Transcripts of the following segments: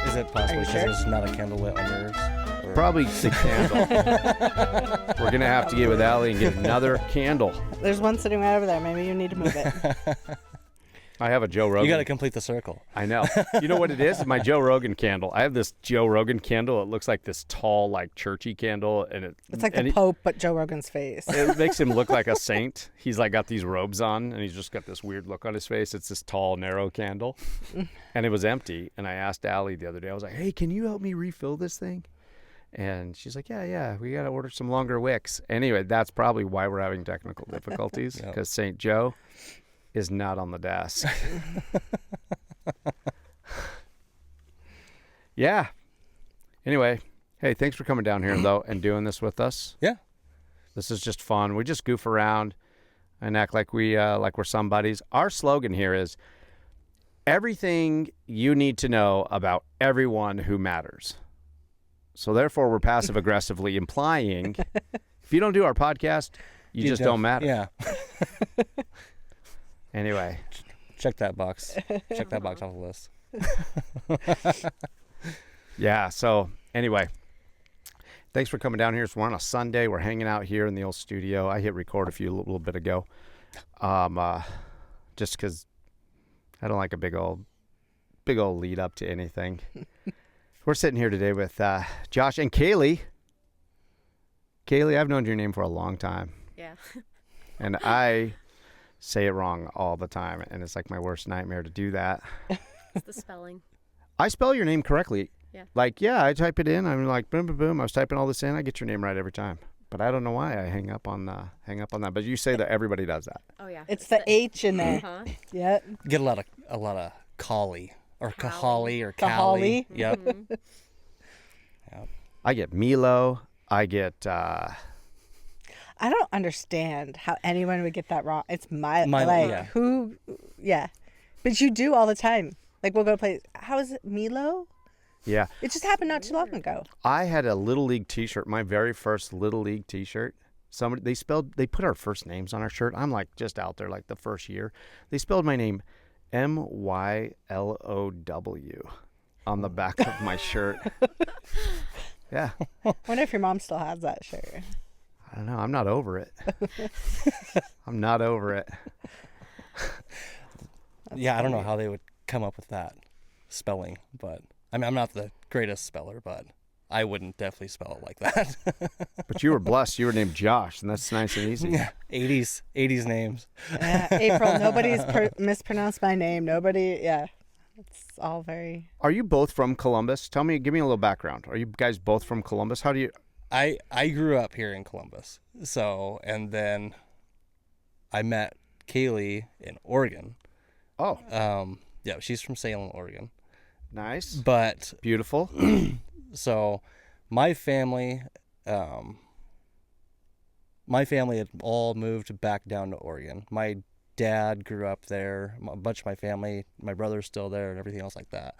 Is it possibly because sure? there's not a candle lit on yours? Or... Probably the candle. We're going to have to get with Allie and get another candle. There's one sitting right over there. Maybe you need to move it. I have a Joe Rogan. You got to complete the circle. I know. You know what it is? My Joe Rogan candle. I have this Joe Rogan candle. It looks like this tall, like churchy candle, and It's like the Pope, but Joe Rogan's face. It makes him look like a saint. He's like got these robes on, and he's just got this weird look on his face. It's this tall, narrow candle, and it was empty. And I asked Allie the other day. I was like, "Hey, can you help me refill this thing?" And she's like, yeah, we got to order some longer wicks. Anyway, that's probably why we're having technical difficulties, because St. Joe is not on the desk. Yeah. Anyway, hey, thanks for coming down here, though, and doing this with us. Yeah. This is just fun. We just goof around and act like we're somebodies. Our slogan here is, everything you need to know about everyone who matters. So therefore, we're passive-aggressively implying, if you don't do our podcast, you just don't matter. Yeah. Anyway. Check that box. Check that box off the list. Yeah, so anyway, thanks for coming down here. We're on a Sunday. We're hanging out here in the old studio. I hit record a little bit ago, just because I don't like a big old lead up to anything. We're sitting here today with Josh and Kaylee. Kaylee, I've known your name for a long time. Yeah. And I say it wrong all the time, and it's like my worst nightmare to do that. It's the spelling. I spell your name correctly. Yeah. Like, yeah, I type it in. I'm like, boom, boom, boom. I was typing all this in. I get your name right every time. But I don't know why I hang up on that. But you say that everybody does that. Oh yeah. It's the H in there. Uh-huh. Yeah. Get a lot of Khali or Khali. Kahali or Khali. Cali. Yep. Mhm. Yep. I get Milo. I get I don't understand how anyone would get that wrong. It's Milo, like yeah. who, yeah. But you do all the time. Like we'll go to play. How is it, Milo? yeah. It just happened not too long ago. I had a Little League T-shirt. My very first Little League T-shirt. They put our first names on our shirt. I'm like just out there like the first year. They spelled my name Mylow on the back of my shirt. Yeah. Wonder if your mom still has that shirt. I don't know. I'm not over it. I'm not over it. Yeah, I don't know how they would come up with that spelling, but I mean, I'm not the greatest speller, but I wouldn't definitely spell it like that. But you were blessed. You were named Josh, and that's nice and easy. Yeah, 80s names. April, nobody's mispronounced my name. Nobody, yeah. It's all very... Are you both from Columbus? Give me a little background. Are you guys both from Columbus? How do you... I grew up here in Columbus, so, and then I met Kaylee in Oregon. Oh. Yeah, she's from Salem, Oregon. Nice. But Beautiful. so my family had all moved back down to Oregon. My dad grew up there. A bunch of my family, my brother's still there and everything else like that.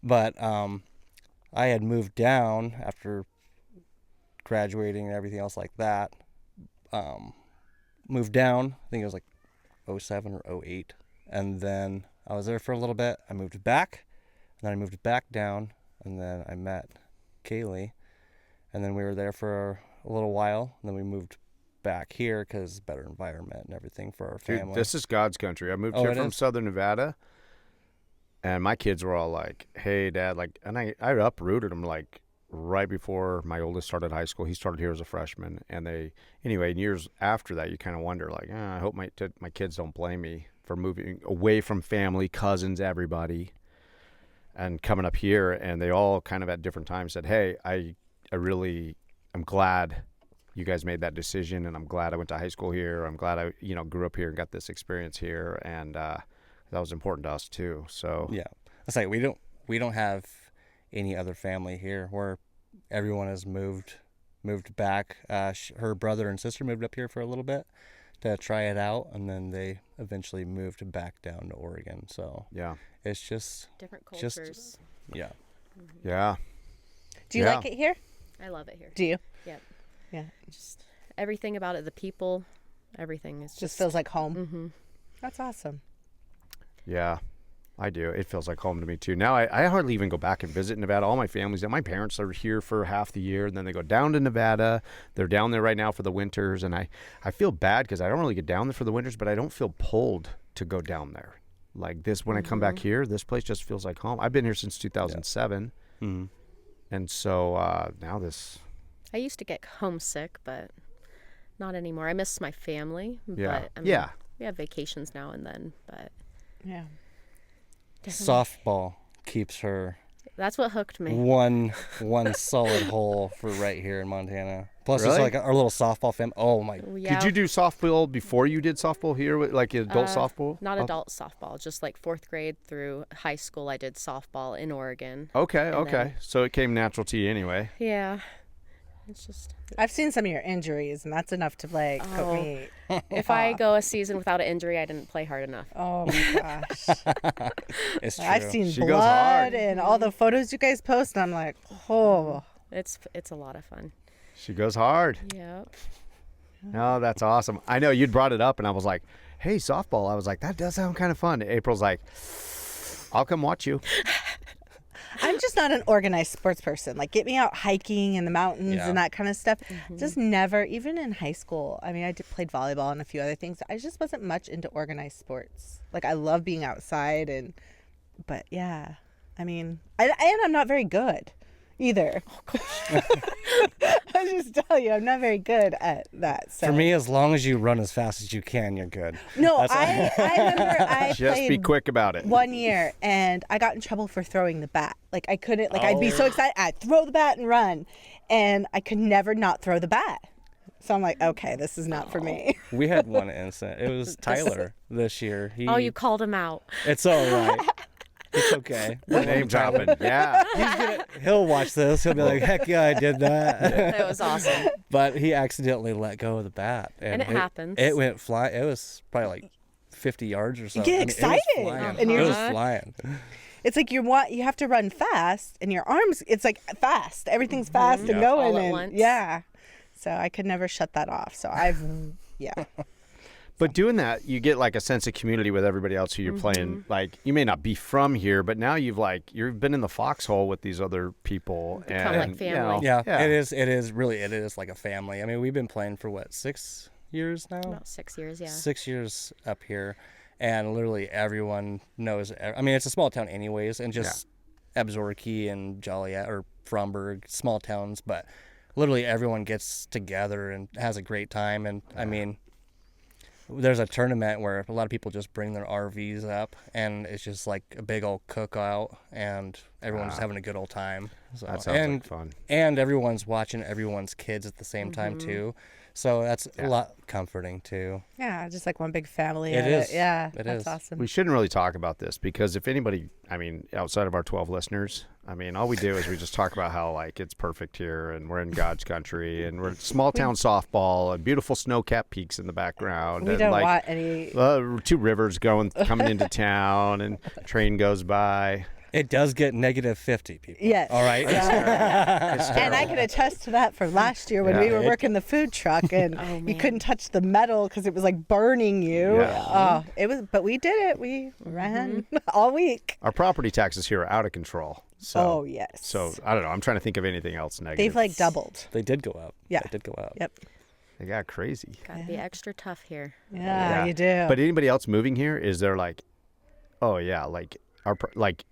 But I had moved down after graduating and everything else like that. Moved down, I think it was like 07 or 08. And then I was there for a little bit. I moved back, and then I moved back down, and then I met Kaylee, and then we were there for a little while, and then we moved back here because better environment and everything for our family. Dude, this is God's country. I moved here from Southern Nevada, and my kids were all like, hey, Dad, like, and I uprooted them like right before my oldest started high school. He started here as a freshman, and years after that, you kind of wonder, like, I hope my kids don't blame me for moving away from family, cousins, everybody, and coming up here. And they all kind of at different times said, hey, I'm glad you guys made that decision, and I'm glad I went to high school here. I'm glad I grew up here and got this experience here, and that was important to us too. So yeah, it's like we don't have any other family here, where everyone has moved back. Her brother and sister moved up here for a little bit to try it out, and then they eventually moved back down to Oregon. So yeah, it's just different cultures. Yeah. Mm-hmm. Yeah. Do you like it here? I love it here. Do you? Yep. Yeah. Just everything about it, the people, everything is Just feels like home. Mm-hmm. That's awesome. Yeah. I do. It feels like home to me too. Now I hardly even go back and visit Nevada. All my family's there. My parents are here for half the year, and then they go down to Nevada. They're down there right now for the winters, and I feel bad because I don't really get down there for the winters, but I don't feel pulled to go down there. Like this, when I come back here, this place just feels like home. I've been here since 2007, and so now this. I used to get homesick, but not anymore. I miss my family. Yeah. But, I mean, we have vacations now and then, but Yeah. Softball keeps her that's what hooked me. one solid hole for right here in Montana. Plus, it's Really? like our little softball fam. Oh my! Yeah. Did you do softball before you did softball here, like adult softball? Not adult softball, just like 4th grade through high school. I did softball in Oregon. Okay, okay. then- So it came natural to you anyway. Yeah. It's just I've seen some of your injuries, and that's enough to like put Oh. me. if I go a season without an injury, I didn't play hard enough. Oh my gosh. It's true. I've seen She goes blood hard. and all the photos you guys post, and I'm like, oh. It's a lot of fun. She goes hard. Yep. Oh, that's awesome. I know you'd brought it up, and I was like, hey, softball. I was like, that does sound kind of fun. April's like, I'll come watch you. I'm just not an organized sports person. Like, get me out hiking in the mountains Yeah. and that kind of stuff. Just never, even in high school. I mean, played volleyball and a few other things. I just wasn't much into organized sports. Like, I love being outside, but yeah. I mean, and I'm not very good either. I just tell you, I'm not very good at that. So. For me, as long as you run as fast as you can, you're good. No, That's- I remember I Just played be quick about it. 1 year, and I got in trouble for throwing the bat. Like, I couldn't, like, I'd be so excited, I'd throw the bat and run, and I could never not throw the bat. So I'm like, okay, this is not for me. We had one incident. It was Tyler this year. Oh, you called him out. It's all right. It's okay. Name dropping. Yeah. He'll watch this. He'll be like, heck yeah, I did that. It was awesome. But he accidentally let go of the bat. And it happens. It went flying. It was probably like 50 yards or something. get I mean, excited, It was flying. and It you're was just- flying. It's like you have to run fast, and your arms, it's like fast. Everything's fast and Yeah. going. All at and, once. Yeah. So I could never shut that off. So yeah. But doing that, you get like a sense of community with everybody else who you're playing. Like, you may not be from here, but now you've been in the foxhole with these other people. Become and, like family. Yeah, Yeah. it is like a family. I mean, we've been playing for what, 6 years now? About 6 years, yeah. 6 years up here, and literally everyone knows. I mean, it's a small town anyways, and just Absaroka and Joliet or Fromberg, small towns, but literally everyone gets together and has a great time. And I mean, there's a tournament where a lot of people just bring their RVs up, and it's just like a big old cookout, and everyone's just having a good old time. So, That sounds and like fun. and everyone's watching everyone's kids at the same time too. So that's a lot comforting too. Yeah, just like one big family. It at is. Yeah, It that's is. awesome. We shouldn't really talk about this because if anybody, I mean, outside of our 12 listeners, I mean, all we do is we just talk about how like it's perfect here and we're in God's country and we're small town softball and beautiful snow-capped peaks in the background. We and don't like, want any. 2 rivers coming into town and train goes by. It does get -50 people. Yes. All right. And I can attest to that from last year when we were working the food truck and you man. couldn't touch the metal because it was like burning you. Yeah. Oh, it was, but we did it. We ran all week. Our property taxes here are out of control. So, Oh yes. So I don't know. I'm trying to think of anything else negative. they've like doubled. They did go up. Yeah. They did go up. Yep. They got crazy. Gotta be extra tough here. Yeah, you do. But anybody else moving here, is there like, oh yeah, like like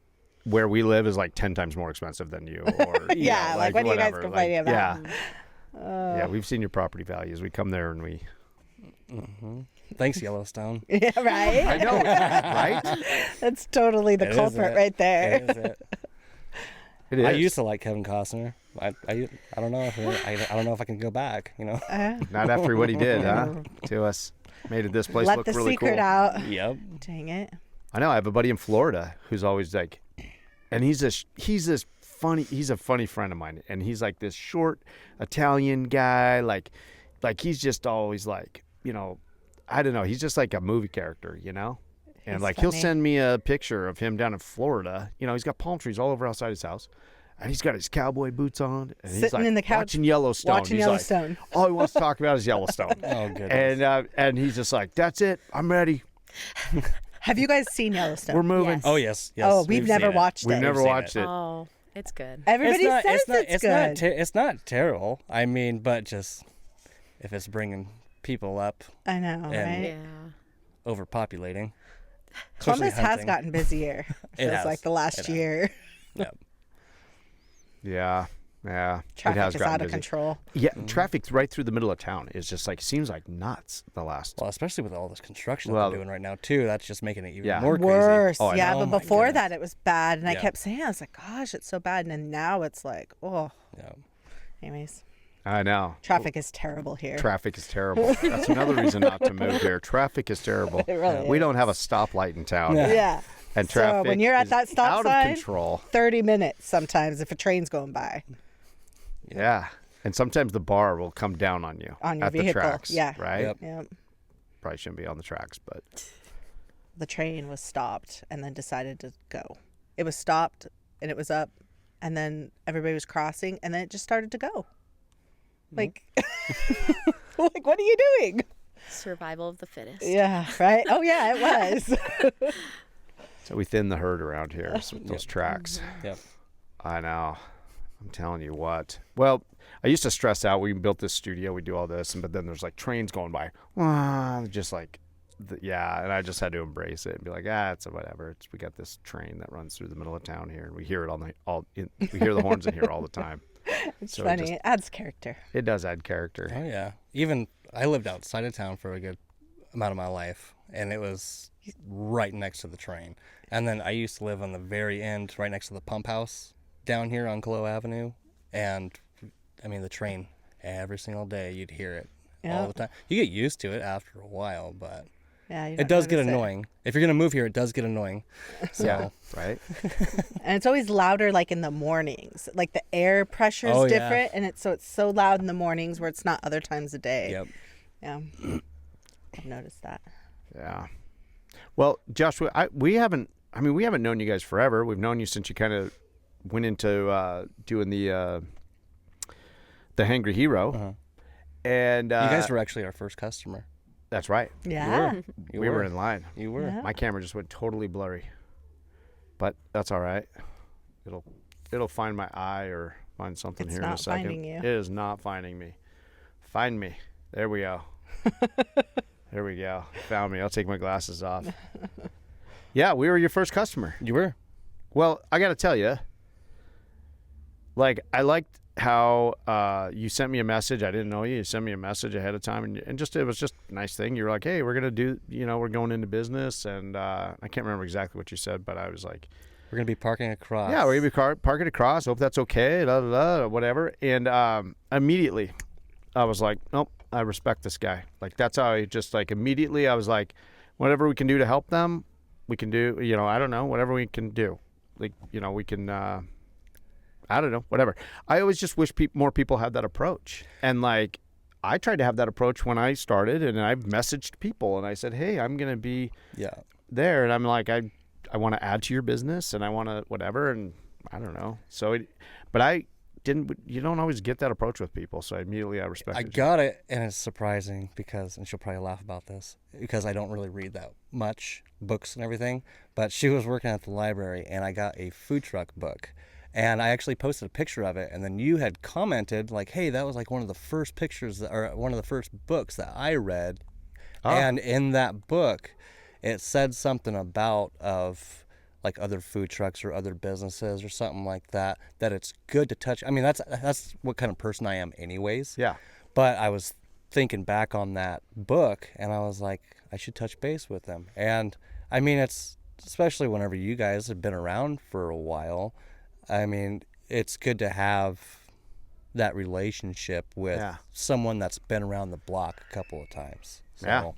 where we live is like 10 times more expensive than you, or you Yeah, know, like, what are you guys whatever. complaining Like, about? Yeah, we've seen your property values. We come there and we. Thanks, Yellowstone. yeah, right. I know, right? That's totally the It is culprit it. right there. It is it. It is. I used to like Kevin Costner. I don't know if I don't know if I can go back. You know. Not after what he did, huh? To us, made this place Let look the really secret cool. out. Yep. Dang it. I know. I have a buddy in Florida who's always like, and he's a funny friend of mine, and he's like this short Italian guy, like he's just always like, you know, I don't know, he's just like a movie character, you know. And He's like he'll funny. send me a picture of him down in Florida. You know, he's got palm trees all over outside his house, and he's got his cowboy boots on, and he's Sitting like in the couch, watching Yellowstone. watching He's Yellowstone. Like, all he wants to talk about is Yellowstone. Oh goodness. And he's just like, that's it, I'm ready. Have you guys seen Yellowstone? We're moving. Yes. Oh yes, yes. Oh, we've never seen it. watched We've it. never seen watched it. Oh, it's good. Everybody says it's good. It's not terrible. I mean, but just if it's bringing people up, I know, And- right? Yeah. overpopulating. especially Columbus has hunting. gotten busier. It Feels has. like the last It has. year. Yep. Yeah. Traffic it has is gotten out of busy. control. Yeah, traffic right through the middle of town is just like seems like nuts. The last. Well, especially with all this construction Well, that they're doing right now too. That's just making it even Yeah. more crazy. Worse. Oh, I Yeah, know. but Oh, my before goodness. that it was bad. And I Yeah. kept saying, I was like, gosh, it's so bad. And then now it's like, oh. Yeah. Anyways, I know. traffic is terrible here. Traffic is terrible. That's another reason not to move here. Traffic is terrible. It really We is. don't have a stoplight in town. Yeah. Yeah. And So traffic when you're at is that stop out sign- of control. 30 minutes sometimes if a train's going by Yeah. And sometimes the bar will come down on you on your at vehicle. the tracks. Yeah. Right? Yep. Yep. Probably shouldn't be on the tracks, but The train was stopped and then decided to go. It was stopped and it was up and then everybody was crossing and then it just started to go. Like, like, what are you doing? Survival of the fittest. Yeah, right? Oh, yeah, it was. so we thin the herd around here with those tracks. Yep. I know. I'm telling you what. Well, I used to stress out. We built this studio. We do all this, but then there's like trains going by. Just like, yeah. And I just had to embrace it and be like, it's whatever. We got this train that runs through the middle of town here, and we hear it we hear the horns in here all the time. It's So funny. It adds character. It does add character. Oh yeah. Even I lived outside of town for a good amount of my life, and it was right next to the train. And then I used to live on the very end, right next to the pump house down here on Colo Avenue. And I mean, the train every single day, you'd hear it all the time. You get used to it after a while, but Yeah, you it don't does get notice it. annoying. If you're gonna move here, it does get annoying. So Yeah. Right? And it's always louder like in the mornings. Like the air pressure is Oh, yeah. different and it's so loud in the mornings where it's not other times of day. yep. Yeah. I've noticed that. Yeah. Well, Joshua, we haven't known you guys forever. We've known you since you kind of went into doing the Hangry Hero. Uh-huh. And You guys were actually our first customer. that's right. Yeah. You We were were in line. You were. Yeah. My camera just went totally blurry. But that's all right. It'll find my eye or find something It's here in a not second. finding you. It is not finding me. Find me. There we go. There we go. Found me. I'll take my glasses off. Yeah, we were your first customer. You were. Well, I got to tell you, like, I liked how you sent me a message. I didn't know you. You sent me a message ahead of time, and just it was just a nice thing. You were like, hey, we're going to do, we're going into business, and I can't remember exactly what you said, but I was like, We're gonna be parking across. yeah, we're going to be parking across. Hope that's okay, whatever. And immediately, I was like, nope, I respect this guy. Like, that's how I just, like, immediately I was like, whatever we can do to help them, we can do, I don't know, whatever we can do. Like, we can, I don't know, whatever. I always just wish more people had that approach. And, like, I tried to have that approach when I started, and I messaged people, and I said, hey, I'm going to be Yeah. there. And I'm like, I want to add to your business, and I want to whatever, and I don't know. So, but I didn't, you don't always get that approach with people, so immediately I respected I you. got it, and it's surprising because, and she'll probably laugh about this, because I don't really read that much, books and everything, but she was working at the library, and I got a food truck book, and I actually posted a picture of it, and then you had commented, like, hey, that was like one of the first pictures, or one of the first books that I read, and in that book, it said something about like other food trucks or other businesses or something like that it's good to touch. I mean, that's what kind of person I am anyways. Yeah. But I was thinking back on that book, and I was like, I should touch base with them. And I mean, it's especially whenever you guys have been around for a while. I mean, it's good to have that relationship with someone that's been around the block a couple of times. So, Yeah.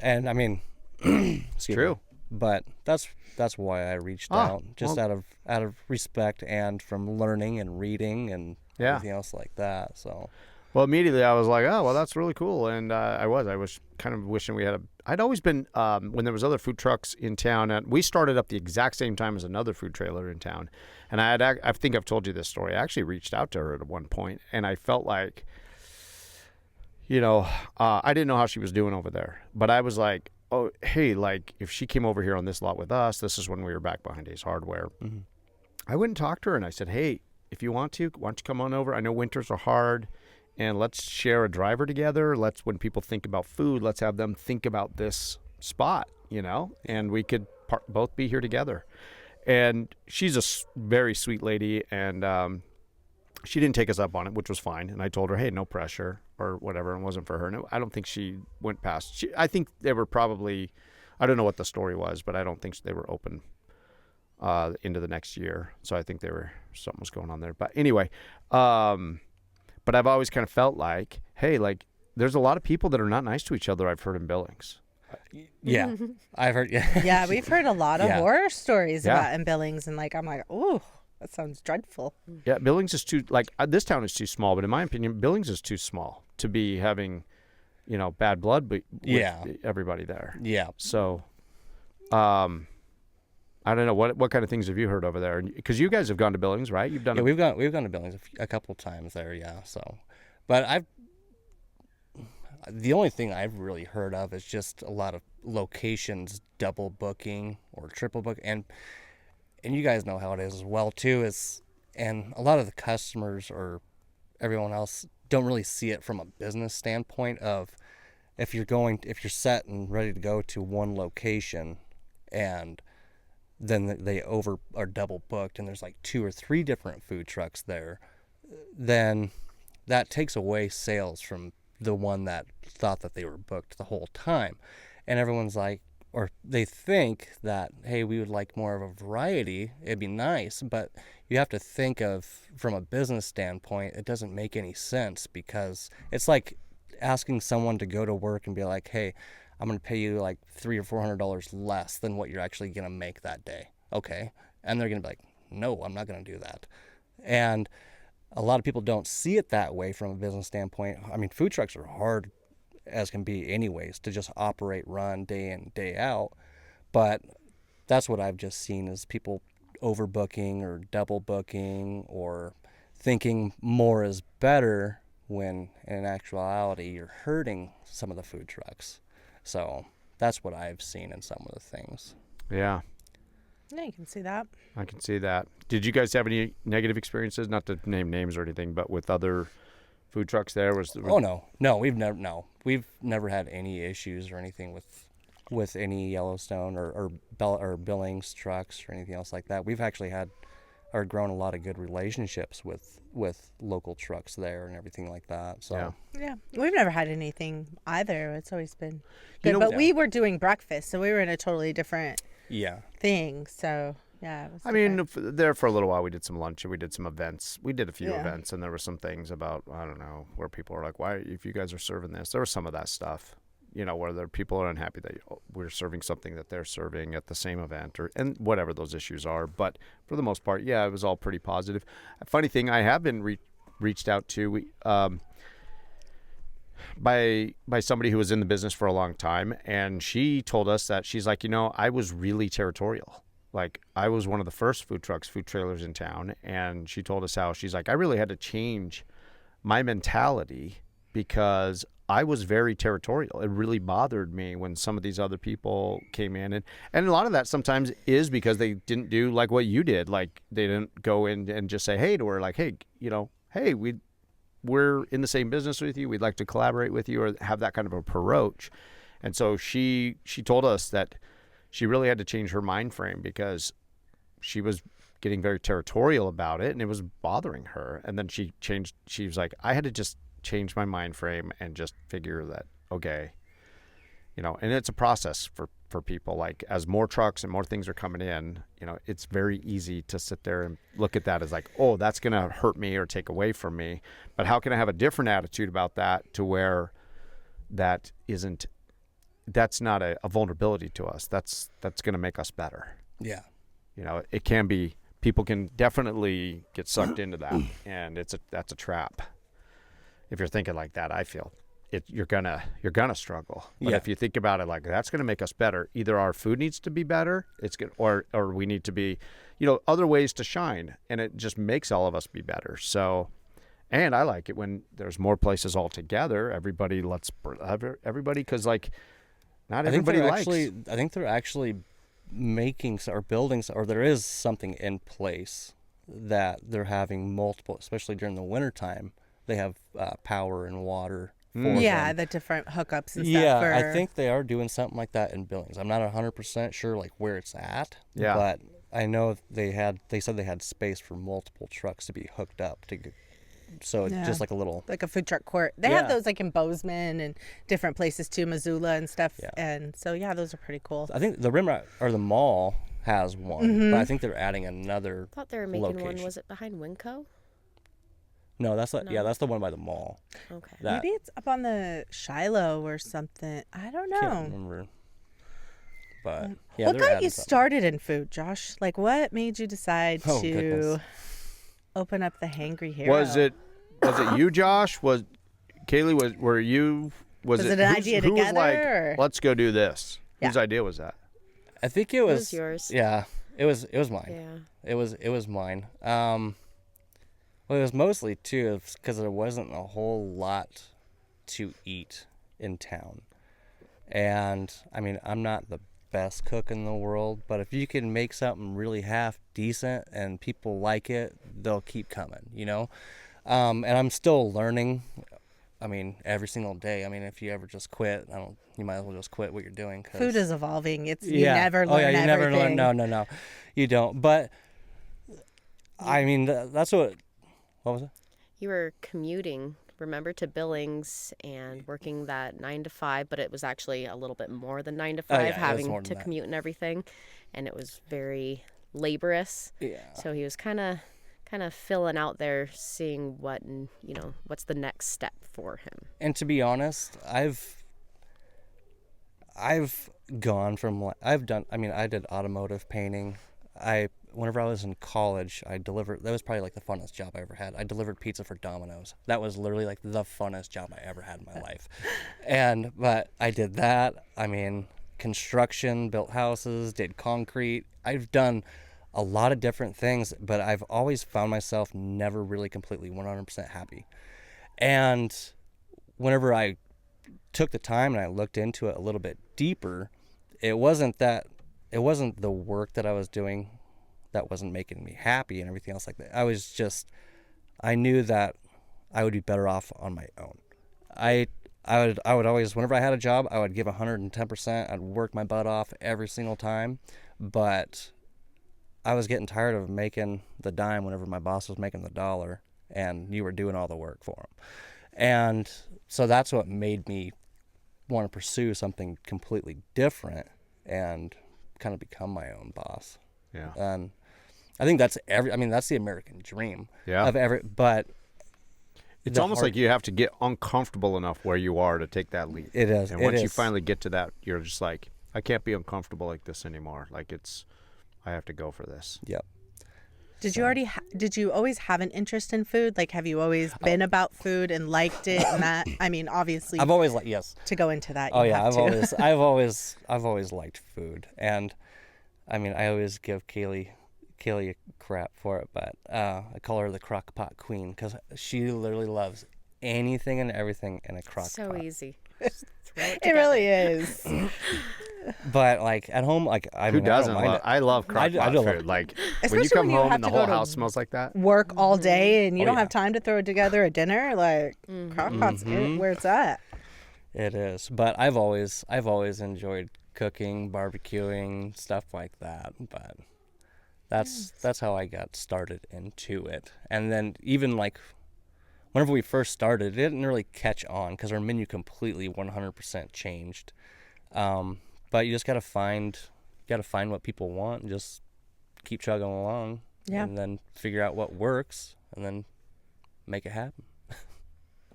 And I mean, It's true. but that's why I reached out, just out of respect and from learning and reading and everything else like that. So, Well, immediately I was like, oh, well, that's really cool. And I was kind of wishing we had I'd always been, when there was other food trucks in town, and we started up the exact same time as another food trailer in town. And I think I've told you this story. I actually reached out to her at one point, and I felt like, I didn't know how she was doing over there, but I was like, oh, hey, like if she came over here on this lot with us, this is when we were back behind Ace Hardware. Mm-hmm. I went and talked to her and I said, hey, if you want to, why don't you come on over? I know winters are hard and let's share a driver together. When people think about food, let's have them think about this spot, and we could both be here together. And she's a very sweet lady, and she didn't take us up on it, which was fine. And I told her, hey, no pressure or whatever. It wasn't for her. And I don't think she went past. I think they were probably, I don't know what the story was, but I don't think they were open into the next year. So I think something was going on there. But anyway, but I've always kind of felt like, hey, like there's a lot of people that are not nice to each other. I've heard in Billings. Yeah, I've heard. Yeah, Yeah, we've heard a lot of Yeah. horror stories Yeah. about in Billings, and I'm like, ooh, that sounds dreadful. Yeah, Billings is too, this town is too small, but in my opinion, Billings is too small to be having, bad blood with Yeah. everybody there. yeah. So, I don't know, what kind of things have you heard over there? Because you guys have gone to Billings, right? You've done Yeah, we've gone to Billings a couple times there. Yeah. So, but the only thing I've really heard of is just a lot of locations double booking or triple book, and you guys know how it is as well too. And a lot of the customers or everyone else don't really see it from a business standpoint of if you're set and ready to go to one location, and then they over are double booked, and there's like 2 or 3 different food trucks there, then that takes away sales from the one that thought that they were booked the whole time. And everyone's like, or they think that, hey, we would like more of a variety, it'd be nice, but you have to think of, from a business standpoint, it doesn't make any sense, because it's like asking someone to go to work and be like, hey, I'm going to pay you like $300 or $400 less than what you're actually going to make that day. Okay. And they're going to be like, no, I'm not going to do that. And a lot of people don't see it that way from a business standpoint. I mean, food trucks are hard as can be anyways to just operate, run day in, day out. But that's what I've just seen is people overbooking or double booking or thinking more is better when in actuality you're hurting some of the food trucks. So that's what I've seen in some of the things. Yeah, Yeah, you can see that. I can see that. Did you guys have any negative experiences, not to name names or anything, but with other food trucks there? No, we've never had any issues or anything with any Yellowstone or Billings trucks or anything else like that. We've actually had or grown a lot of good relationships with local trucks there and everything like that. So Yeah, we've never had anything either. It's always been good. You know- But we were doing breakfast, so we were in a totally different yeah. thing. So yeah, it was I mean, different. there for a little while, we did some lunch and we did some events. We did a few Yeah. events, and there were some things about, I don't know, where people were like, why, if you guys are serving this, there was some of that stuff, where people are unhappy that we're serving something that they're serving at the same event and whatever those issues are. But for the most part, yeah, it was all pretty positive. A funny thing, I have been reached out to by somebody who was in the business for a long time, and she told us that she's like, I was really territorial. Like, I was one of the first food trailers in town, and she told us how she's like, I really had to change my mentality because I was very territorial. It really bothered me when some of these other people came in, and a lot of that sometimes is because they didn't do like what you did. Like, they didn't go in and just say, hey, to her, like, hey, hey, we're in the same business with you. We'd like to collaborate with you, or have that kind of approach. And so she told us that she really had to change her mind frame because she was getting very territorial about it and it was bothering her. And then she was like, I had to just change my mind frame and just figure that, okay, and it's a process for people. Like, as more trucks and more things are coming in, it's very easy to sit there and look at that as like, oh, that's going to hurt me or take away from me. But how can I have a different attitude about that to where that's not a vulnerability to us. That's going to make us better. Yeah. It can be, people can definitely get sucked into that, and that's a trap. If you're thinking like that, I feel you're gonna struggle. But Yeah. if you think about it like that's going to make us better, either our food needs to be better, or we need to be, other ways to shine, and it just makes all of us be better. So, and I like it when there's more places all together. Everybody, because like, not everybody likes. I think they're actually making or building, or there is something in place that they're having multiple, especially during the wintertime. They have power and water for Yeah, them. the different hookups and stuff. Yeah, for... I think they are doing something like that in Billings. I'm not 100% sure like where it's at. Yeah. But I know they said they had space for multiple trucks to be hooked up to. So Yeah. just like a little. like a food truck court. They have those like in Bozeman and different places too, Missoula and stuff. Yeah. And so yeah, those are pretty cool. I think the Rimrock or the mall has one, but I think they're adding another. I thought they were making location. one. Was it behind Winco? No, that's not. No. Yeah, that's the one by the mall. Okay. That, Maybe it's up on the Shiloh or something. I don't know. can't remember. But yeah, What they're got adding you something. started in food, Josh? Like, what made you decide Oh, to goodness. open up the Hangry Hero? Was it you, Josh? Was Kaylee? Were you? Was it an who's- idea who was together, like, or- let's go do this? Yeah. Whose idea was that? I think it was yours. Yeah, it was mine. Yeah. It was mine. Well, it was mostly too because there wasn't a whole lot to eat in town, and I mean I'm not the best cook in the world, but if you can make something really half decent and people like it, they'll keep coming, you know. And I'm still learning. I mean, every single day. I mean, if you ever just quit, you might as well just quit what you're doing. 'Cause, Food is evolving. You yeah. never learn Oh yeah, you never everything. learn. No, you don't. But I mean, that's what. What was it? You were commuting, remember, to Billings and working that 9 to 5, but it was actually a little bit more than 9 to 5, yeah, it was having more to than that. commute and everything, and it was very laborious. Yeah. So he was kind of filling out there, seeing what's the next step for him. And to be honest, I've gone from I did automotive painting. Whenever I was in college, that was probably like the funnest job I ever had. I delivered pizza for Domino's. That was literally like the funnest job I ever had in my life. But I did that. I mean, construction, built houses, did concrete. I've done a lot of different things, but I've always found myself never really completely 100% happy. And whenever I took the time and I looked into it a little bit deeper, it wasn't the work that I was doing that wasn't making me happy and everything else like that. I knew that I would be better off on my own. I would always, whenever I had a job, I would give 110%. I'd work my butt off every single time, but I was getting tired of making the dime whenever my boss was making the dollar and you were doing all the work for him. And so that's what made me want to pursue something completely different and kind of become my own boss. Yeah. And I think that's the American dream. Yeah. But It's almost like you have to get uncomfortable enough where you are to take that leap. It is. And once you finally get to that, you're just like, I can't be uncomfortable like this anymore. Like I have to go for this. Yep. Did you always have an interest in food? Like, have you always been about food and liked it? And that, I mean, obviously, I've always liked, yes. to go into that. Oh you yeah, have to. I've always liked food, and I mean, I always give Kaylee a crap for it, but I call her the crock pot queen because she literally loves anything and everything in a crock pot. So easy. Just throw it It really together. is. But like at home, like Who doesn't? I love crock pot do love food. it. Like when Especially you come when you home have and the to go whole to house smells like that. Work all day and you Oh, don't yeah. have time to throw together a dinner. Like, crock pot's where it's at. It is, but I've always enjoyed cooking, barbecuing, stuff like that. But that's how I got started into it. And then even like whenever we first started, it didn't really catch on because our menu completely 100% changed. But you just gotta find what people want and just keep chugging along. Yeah. And then figure out what works and then make it happen.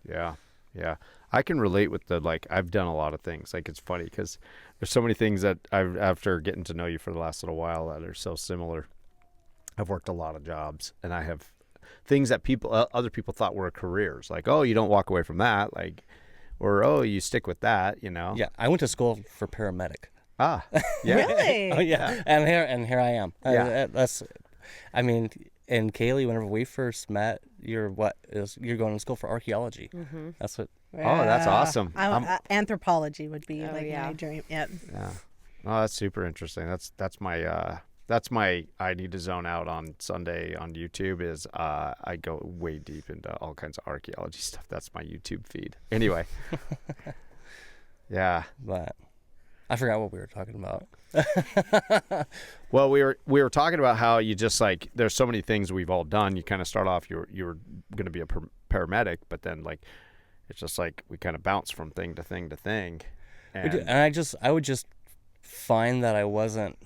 Yeah. Yeah. I can relate with I've done a lot of things. Like, it's funny because there's so many things that after getting to know you for the last little while that are so similar. I've worked a lot of jobs and I have things that other people thought were careers. Like, oh, you don't walk away from that. Like, or, oh, you stick with that, you know? Yeah. I went to school for paramedic. Ah, yeah. Really? Oh yeah, and here I am. Yeah. And Kaylee, whenever we first met, you're going to school for archaeology. Mm-hmm. That's what Oh, that's awesome. Anthropology would be Oh, like yeah. my dream. Yep. Yeah. Oh, that's super interesting. That's my I need to zone out on Sunday on YouTube is I go way deep into all kinds of archaeology stuff. That's my YouTube feed. Anyway. Yeah. But I forgot what we were talking about. Well, we were talking about how you just like there's so many things we've all done. You kind of start off you were going to be a paramedic, but then like it's just like we kind of bounce from thing to thing to thing. And I would just find that I wasn't.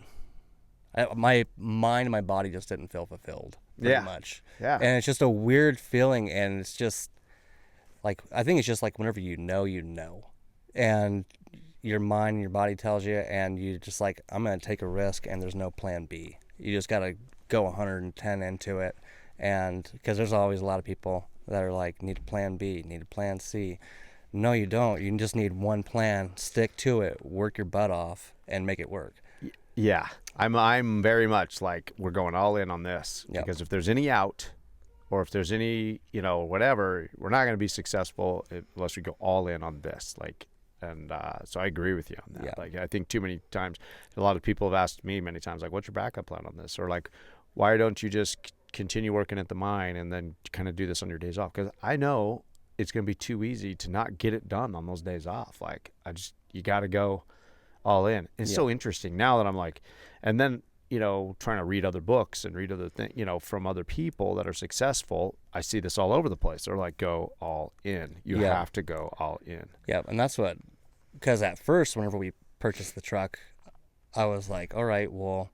My mind and my body just didn't feel fulfilled very much. Yeah. And it's just a weird feeling, and it's just like I think it's just like whenever you know, and your mind and your body tells you, and you just like I'm gonna take a risk, and there's no plan B. You just gotta go 110 into it, and because there's always a lot of people that are like need a plan B, need a plan C. No, you don't. You just need one plan. Stick to it. Work your butt off and make it work. Yeah. I'm very much like we're going all in on this because if there's any out or if there's any, whatever, we're not going to be successful unless we go all in on this. Like, and so I agree with you on that. Yeah. Like, I think too many times, a lot of people have asked me many times, like, what's your backup plan on this? Or like, why don't you just continue working at the mine and then kind of do this on your days off? Because I know it's going to be too easy to not get it done on those days off. Like, you got to go all in. It's so interesting now that I'm like, and then, trying to read other books and read other things, from other people that are successful. I see this all over the place. They're like, go all in. You have to go all in. Yeah. And that's because at first, whenever we purchased the truck, I was like, all right, well,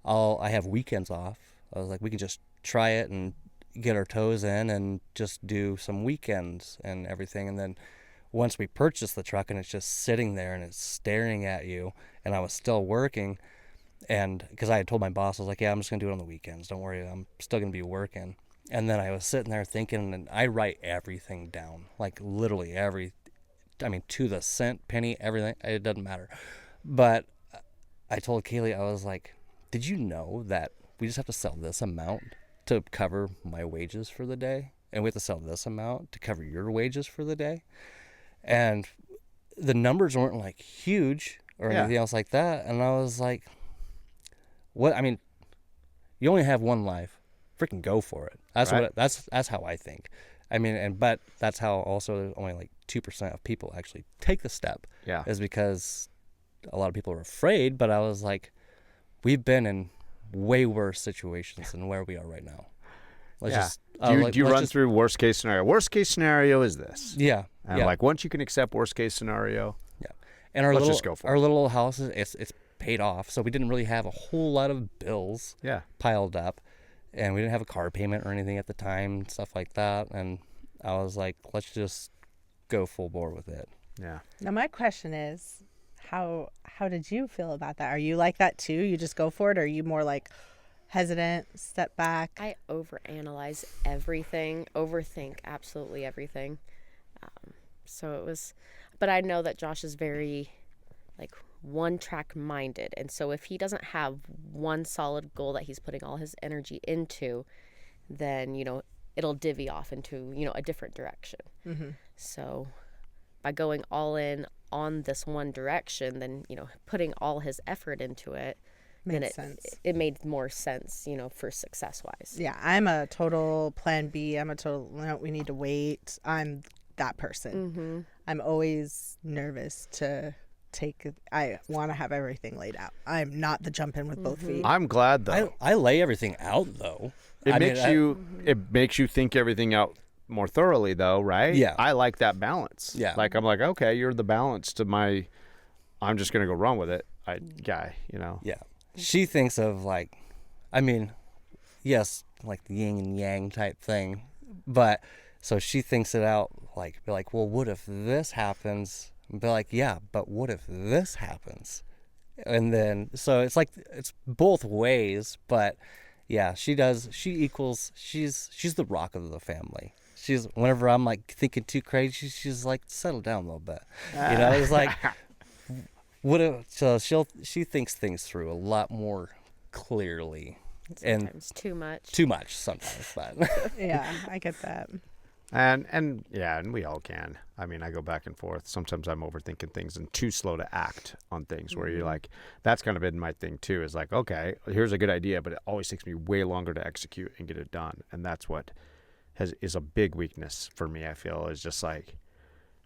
I have weekends off. I was like, we can just try it and get our toes in and just do some weekends and everything. And then once we purchased the truck and it's just sitting there and it's staring at you, and I was still working, and because I had told my boss, I was like, yeah, I'm just gonna do it on the weekends, don't worry, I'm still gonna be working. And then I was sitting there thinking, and I write everything down, like literally to the cent, penny, everything. It doesn't matter. But I told Kaylee, I was like, did you know that we just have to sell this amount to cover my wages for the day, and we have to sell this amount to cover your wages for the day? And the numbers weren't like huge or anything else like that. And I was like, what? I mean, you only have one life. Freaking go for it. That's right. That's how I think. I mean, but that's how also there's only like 2% of people actually take the step. Yeah. Is because a lot of people are afraid. But I was like, we've been in way worse situations than where we are right now. Do you run through worst case scenario? Worst case scenario is this. Yeah. And like once you can accept worst case scenario. Yeah. And let's just go for our it. little house it's paid off, so we didn't really have a whole lot of bills piled up, and we didn't have a car payment or anything at the time, stuff like that. And I was like, let's just go full bore with it. Yeah. Now my question is, how did you feel about that? Are you like that too? You just go for it, or are you more like hesitant, step back? I overanalyze everything, overthink absolutely everything. So it was, but I know that Josh is very like one track minded. And so if he doesn't have one solid goal that he's putting all his energy into, then, it'll divvy off into, a different direction. Mm-hmm. So by going all in on this one direction, then, putting all his effort into it, it made more sense, for success wise. Yeah, I'm a total plan B. I'm a total, no, we need to wait. I'm that person. Mm-hmm. I'm always nervous to I want to have everything laid out. I'm not the jump in with both feet. I'm glad though. I lay everything out though. It makes you think everything out more thoroughly though, right? Yeah. I like that balance. Yeah. Like I'm like, okay, you're the balance to my I'm just gonna go run with it guy, Yeah. She thinks of like, yes, like the yin and yang type thing, but so she thinks it out be like, well, what if this happens? And be like, yeah, but what if this happens? And then, so it's like, it's both ways, but yeah, she's the rock of the family. Whenever I'm like thinking too crazy, she's like, settle down a little bit. It's like, she thinks things through a lot more clearly. Sometimes too much. Too much sometimes, but Yeah, I get that. And we all can. I mean, I go back and forth. Sometimes I'm overthinking things and too slow to act on things where you're like, that's kind of been my thing too, is like, okay, here's a good idea, but it always takes me way longer to execute and get it done. And that's what is a big weakness for me, I feel, is just like,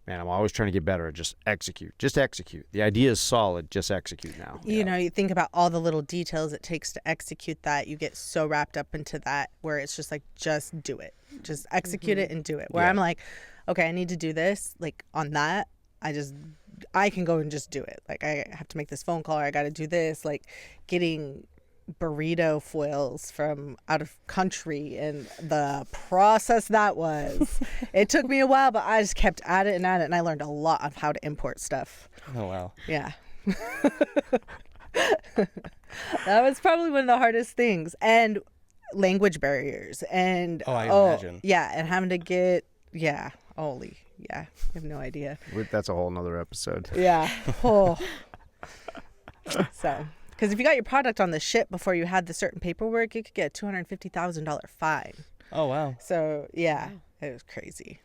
man, I'm always trying to get better at just execute. Just execute. The idea is solid. Just execute now. You know, you think about all the little details it takes to execute that. You get so wrapped up into that where it's just like, just do it. Just execute it and do it. Where I'm like, okay, I need to do this. Like on that, I can go and just do it. Like I have to make this phone call or I got to do this. Like getting burrito foils from out of country and the process that was. It took me a while, but I just kept at it, and I learned a lot of how to import stuff. Oh, wow. Yeah. That was probably one of the hardest things. And language barriers. And I imagine. Yeah, and having to get, holy, I have no idea. That's a whole nother episode. Yeah. Oh. So... Because if you got your product on the ship before you had the certain paperwork, you could get a $250,000 fine. Oh, wow. So, yeah, it was crazy.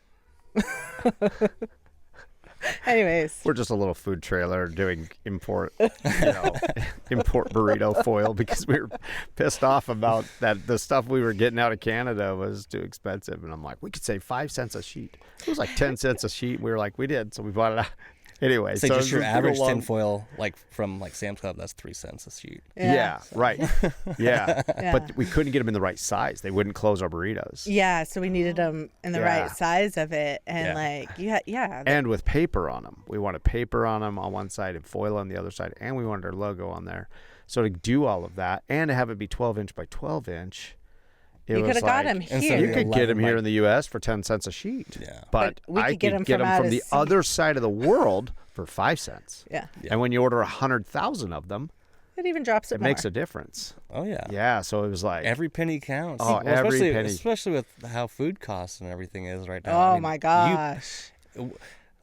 Anyways. We're just a little food trailer doing import burrito foil because we were pissed off about that the stuff we were getting out of Canada was too expensive. And I'm like, we could save 5 cents a sheet. It was like 10 cents a sheet. We were like, we did. So we bought it out. Anyway, so just your average tinfoil, like from like Sam's Club, that's 3 cents a sheet. Yeah, right. Yeah, but we couldn't get them in the right size. They wouldn't close our burritos. Yeah, so we needed them in the right size of it, and And with paper on them, we wanted paper on them on one side and foil on the other side, and we wanted our logo on there. So to do all of that and to have it be 12-inch by 12-inch. You could have got him here. You could get them here in the U.S. for 10 cents a sheet. Yeah. But we could I get could get them from the other side of the world for 5 cents. Yeah. And when you order 100,000 of them, it even drops it more. makes a difference. Oh, yeah. Yeah, so it was like... Every penny counts. Oh, every penny. Especially with how food costs and everything is right now. Oh, my gosh.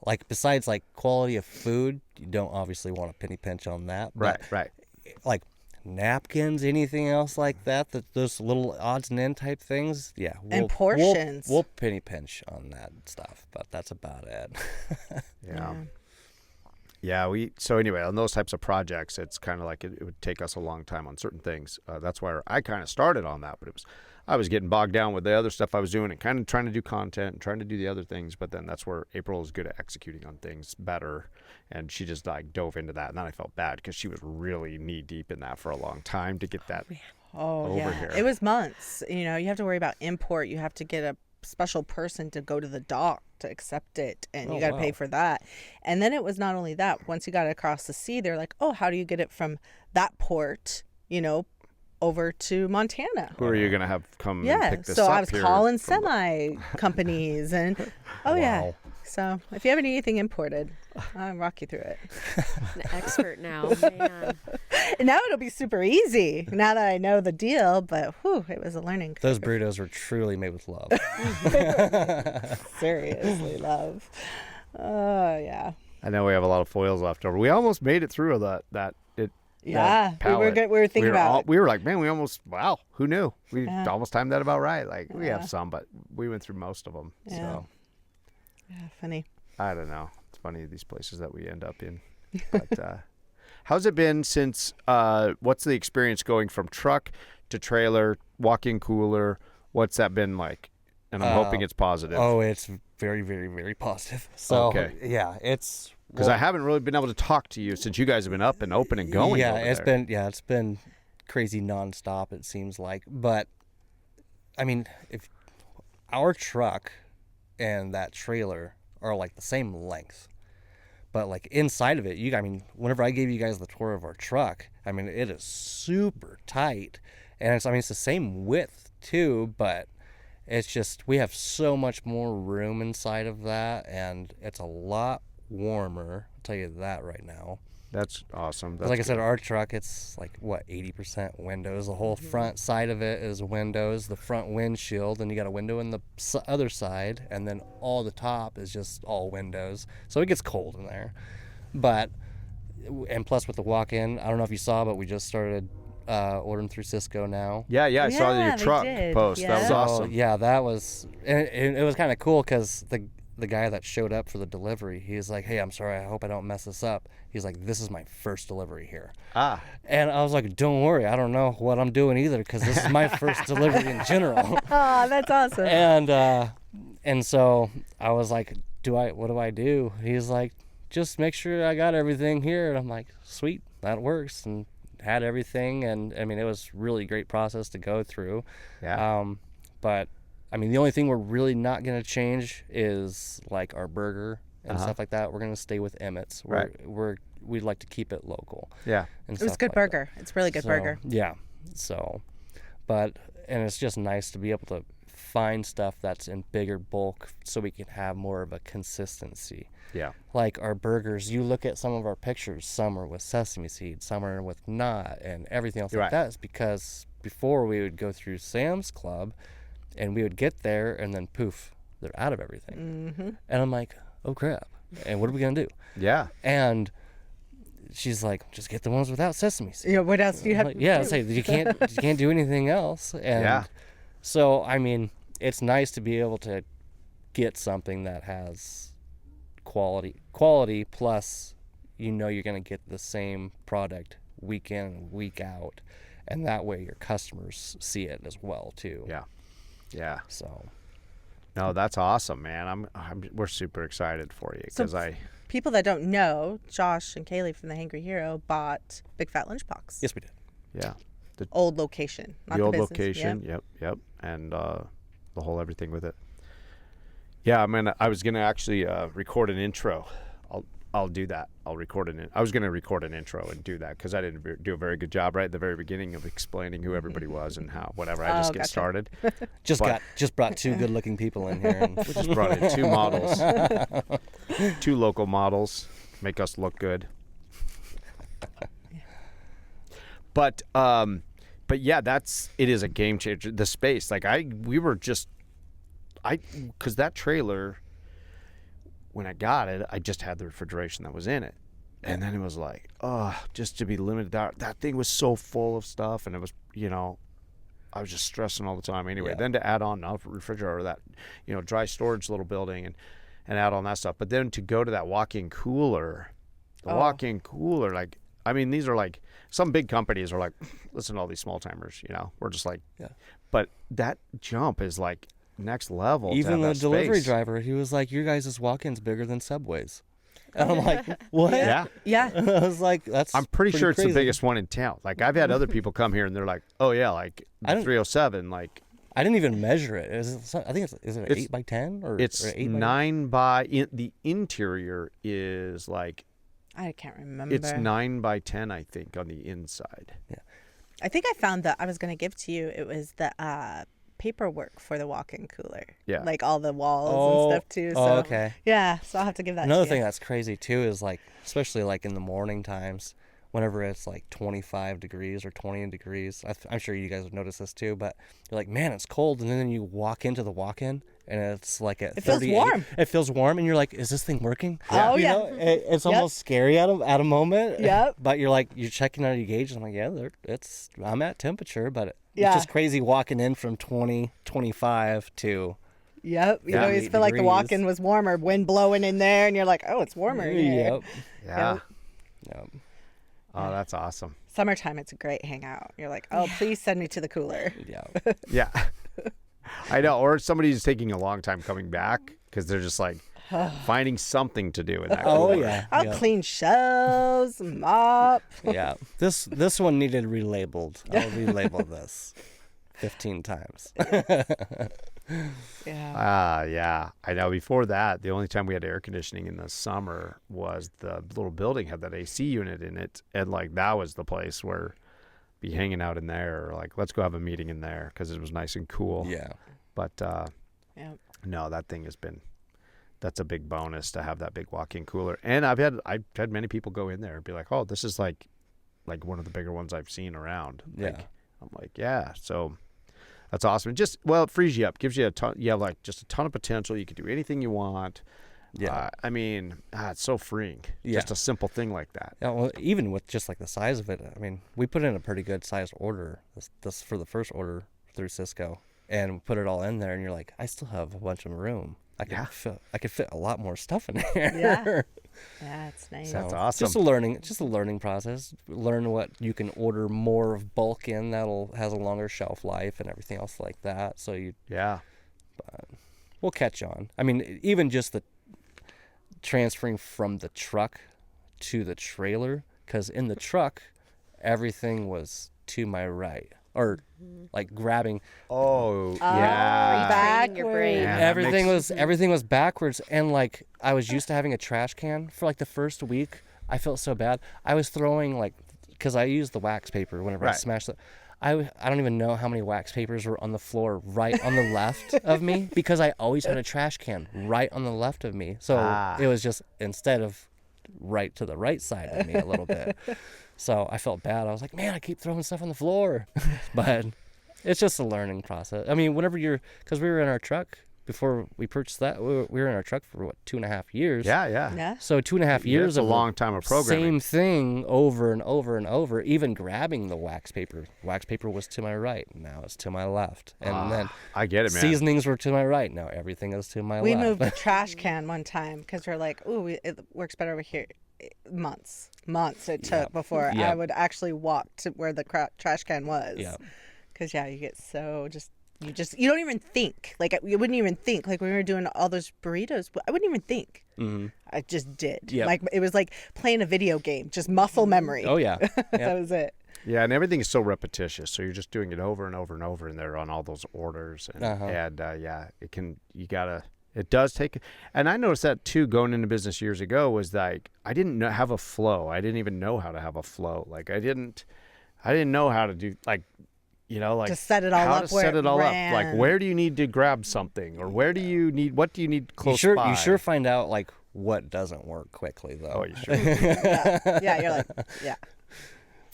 Like, besides, like, quality of food, you don't obviously want a penny pinch on that. Right. Like, napkins, anything else like that, those little odds and end type things, and portions. We'll penny pinch on that stuff, but that's about it. So anyway, on those types of projects, it's kind of like it would take us a long time on certain things. That's why I kind of started on that, but I was getting bogged down with the other stuff I was doing and kind of trying to do content and trying to do the other things. But then that's where April is good at executing on things better. And she just like dove into that. And then I felt bad because she was really knee deep in that for a long time to get that over here. It was months. You know, you have to worry about import. You have to get a special person to go to the dock to accept it. And you got to pay for that. And then it was not only that. Once you got it across the sea, they're like, oh, how do you get it from that port, over to Montana? Who are you going to have come and pick this so up? I was calling semi companies and so if you ever need anything imported, I'll rock you through it. An expert now, man. Now it'll be super easy now that I know the deal, but it was a learning curve. Those burritos were truly made with love. Seriously, love. Oh, yeah. I know we have a lot of foils left over. We almost made it through that. Yeah, we were good. We were thinking about it. We were like, man, who knew? We almost timed that about right. Like, we have some, but we went through most of them. Yeah. So. Yeah, funny. I don't know. It's funny, these places that we end up in. But how's it been since, what's the experience going from truck to trailer, walk-in cooler? What's that been like? And I'm hoping it's positive. Oh, it's very, very, very positive. So, it's... Because I haven't really been able to talk to you since you guys have been up and open and going. Yeah, it's been crazy nonstop, it seems like. But I mean, if our truck and that trailer are like the same length, but like inside of it, whenever I gave you guys the tour of our truck, I mean, it is super tight, and it's the same width too, but it's just we have so much more room inside of that, and it's a lot warmer. I'll tell you that right now. That's awesome. That's like I said, our truck, it's like 80% windows. The whole front side of it is windows, the front windshield, and you got a window in the other side, and then all the top is just all windows. So it gets cold in there. And plus with the walk-in, I don't know if you saw, but we just started ordering through Cisco now. Yeah, I saw Yeah, your they truck did. post. Yeah. That was So, awesome. yeah, that was, and it was kind of cool because the guy that showed up for the delivery, he's like, hey, I'm sorry, I hope I don't mess this up. He's like, this is my first delivery here. Ah, And I was like, don't worry, I don't know what I'm doing either because this is my first delivery in general. Oh, that's awesome. And so I was like, what do I do? He's like, just make sure I got everything here. And I'm like, sweet, that works. And had everything. And I mean, it was really great process to go through. yeah. But I mean, the only thing we're really not going to change is like our burger and stuff like that. We're going to stay with Emmett's. We'd like to keep it local. Yeah. And It was stuff good like burger. It's really good so, burger. Yeah. So, and it's just nice to be able to find stuff that's in bigger bulk so we can have more of a consistency. Yeah. Like our burgers, you look at some of our pictures, some are with sesame seed, some are with not, and everything else like that is because before we would go through Sam's Club and we would get there and then poof, they're out of everything. Mm-hmm. And I'm like, oh crap. And what are we going to do? Yeah. And she's like, just get the ones without sesame seed. Yeah, what else do you have? Like, yeah, it's like you can't do anything else. And Yeah. so I mean, it's nice to be able to get something that has quality plus you're going to get the same product week in and week out, and that way your customers see it as well too. Yeah. Yeah. So No, that's awesome, man. We're super excited for you because People that don't know, Josh and Kaylee from the Hangry Hero bought Big Fat Lunchbox. yes, we did. yeah. Old location, not The old business. location. Yep. And the whole everything with it. Yeah, I mean, I was gonna actually record an intro. I'll do that. I was gonna record an intro and do that because I didn't do a very good job right at the very beginning of explaining who everybody was and how whatever. I just get gotcha. started. Just brought two good-looking people in here. And We just brought in two models, two local models, make us look good. But yeah, it is a game changer. The space, like because that trailer, when I got it, I just had the refrigeration that was in it. And then it was like, just to be limited. That thing was so full of stuff. And it was, I was just stressing all the time anyway. Yeah. Then to add on a refrigerator, that, dry storage little building and add on that stuff. But then to go to that walk-in cooler, like, I mean, these are like, some big companies are like, listen to all these small timers, we're just like, Yeah. But that jump is like next level. even to the have that delivery space. driver, he was like, your guys' walk-in's bigger than Subway's. And I'm like, what? Yeah. Yeah. I was like, that's I'm pretty sure it's crazy. the biggest one in town. Like I've had other people come here and they're like, oh yeah, like I don't- 307, like I didn't even measure it. I think is it 8 by 10 or it's or 8 by 9 the interior is like, I can't remember. it's 9 by 10, I think, on the inside. I think I found that I was going to give to you. It was the paperwork for the walk-in cooler. Yeah. Like all the walls and stuff too. So okay. yeah, so I'll have to give that Another to thing you. that's crazy too is like, especially like in the morning times, whenever it's like 25 degrees or 20 degrees. I'm sure you guys have noticed this too, but you're like, man, it's cold, and then you walk into the walk-in and it's like at It feels 38. warm. It feels warm, and you're like, is this thing working? Oh, You yeah. know, it's almost scary at a moment. Yep. But you're checking on your gauge, and I'm like, yeah, I'm at temperature, but Yeah. it's just crazy walking in from 20, 25 to. Yep. You Yeah. always 8 feel like the degrees. walk-in was warmer, wind blowing in there, and you're like, oh, it's warmer in here. Yep. Yeah. Yep. Oh, that's awesome. Summertime, it's a great hangout. You're like, oh, please send me to the cooler. Yeah. Yeah. I know. Or somebody's taking a long time coming back because they're just like finding something to do in that Oh cooler. yeah. I'll yeah. clean shelves, mop. Yeah, this one needed relabeled. I'll relabel this 15 times. Yeah. Yeah. I know. Before that, the only time we had air conditioning in the summer was the little building had that AC unit in it, and like that was the place where be hanging out in there, or like let's go have a meeting in there because it was nice and cool. Yeah, But Yep. no, that thing has been. That's a big bonus to have that big walk-in cooler, and I've had many people go in there and be like, oh, this is like one of the bigger ones I've seen around. Yeah. Like, I'm like, yeah. So that's awesome. It frees you up, gives you a ton. You have like just a ton of potential. You can do anything you want. Yeah. I mean, it's so freeing. Yeah. Just a simple thing like that. Yeah, well, even with just like the size of it, I mean, we put in a pretty good sized order this for the first order through Cisco, and put it all in there, and you're like, I still have a bunch of room. I could fit a lot more stuff in here. Yeah. Yeah, it's nice. So, That's awesome. Just a learning process. Learn what you can order more of bulk in has a longer shelf life and everything else like that. So we'll catch on. I mean, even just the transferring from the truck to the trailer, because in the truck, everything was to my right, or like grabbing. Oh, yeah. Retraining your brain. Yeah. Everything was backwards, and like I was used to having a trash can for like the first week. I felt so bad. I was throwing like, because I used the wax paper whenever I smashed it. I don't even know how many wax papers were on the floor right on the left of me, because I always had a trash can right on the left of me. So it was just, instead of right to the right side of me a little bit. So I felt bad. I was like, man, I keep throwing stuff on the floor. But it's just a learning process. I mean, because we were in our truck before we purchased that, we were in our truck for 2.5 years. Yeah. So 2.5 years of a long time of programming. Same thing over and over and over. Even grabbing the wax paper. Wax paper was to my right. Now it's to my left. And then I get it, man. Seasonings were to my right. Now everything is to my We left. moved the trash can one time because we're like, ooh, it works better over here. Months it took before I would actually walk to where the trash can was. Yeah. Because you get so you don't even think. Like, you wouldn't even think. Like, when we were doing all those burritos, I wouldn't even think. Mm-hmm. I just did. Yep. Like, it was like playing a video game, just muscle memory. Oh, yeah. That was it. Yeah, and everything is so repetitious. So you're just doing it over and over and over, and they're on all those orders. And, it does take, and I noticed that too going into business years ago, was like, I didn't have a flow. I didn't even know how to have a flow. Like, I didn't know how to do, like, just set it all how up. to set it all ran. up. Like, where do you need to grab something, or what do you need close by? You sure find out like what doesn't work quickly though. Oh, you sure? yeah, you're like, yeah.